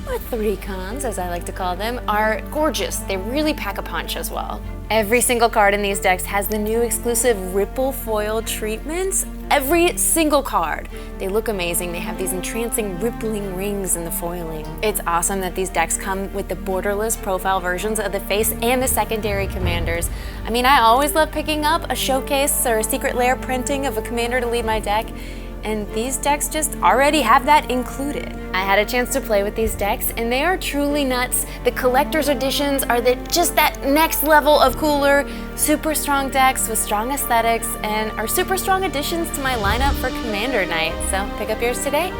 or three cons as I like to call them, are gorgeous. They really pack a punch as well. Every single card in these decks has the new exclusive ripple foil treatments. Every single card. They look amazing. They have these entrancing rippling rings in the foiling. It's awesome that these decks come with the borderless profile versions of the face and the secondary commanders. I mean, I always love picking up a showcase or a secret lair printing of a commander to lead my deck, and these decks just already have that included. I had a chance to play with these decks and they are truly nuts. The collector's editions are just that next level of cooler, super strong decks with strong aesthetics and are super strong additions to my lineup for Commander Night. So pick up yours today.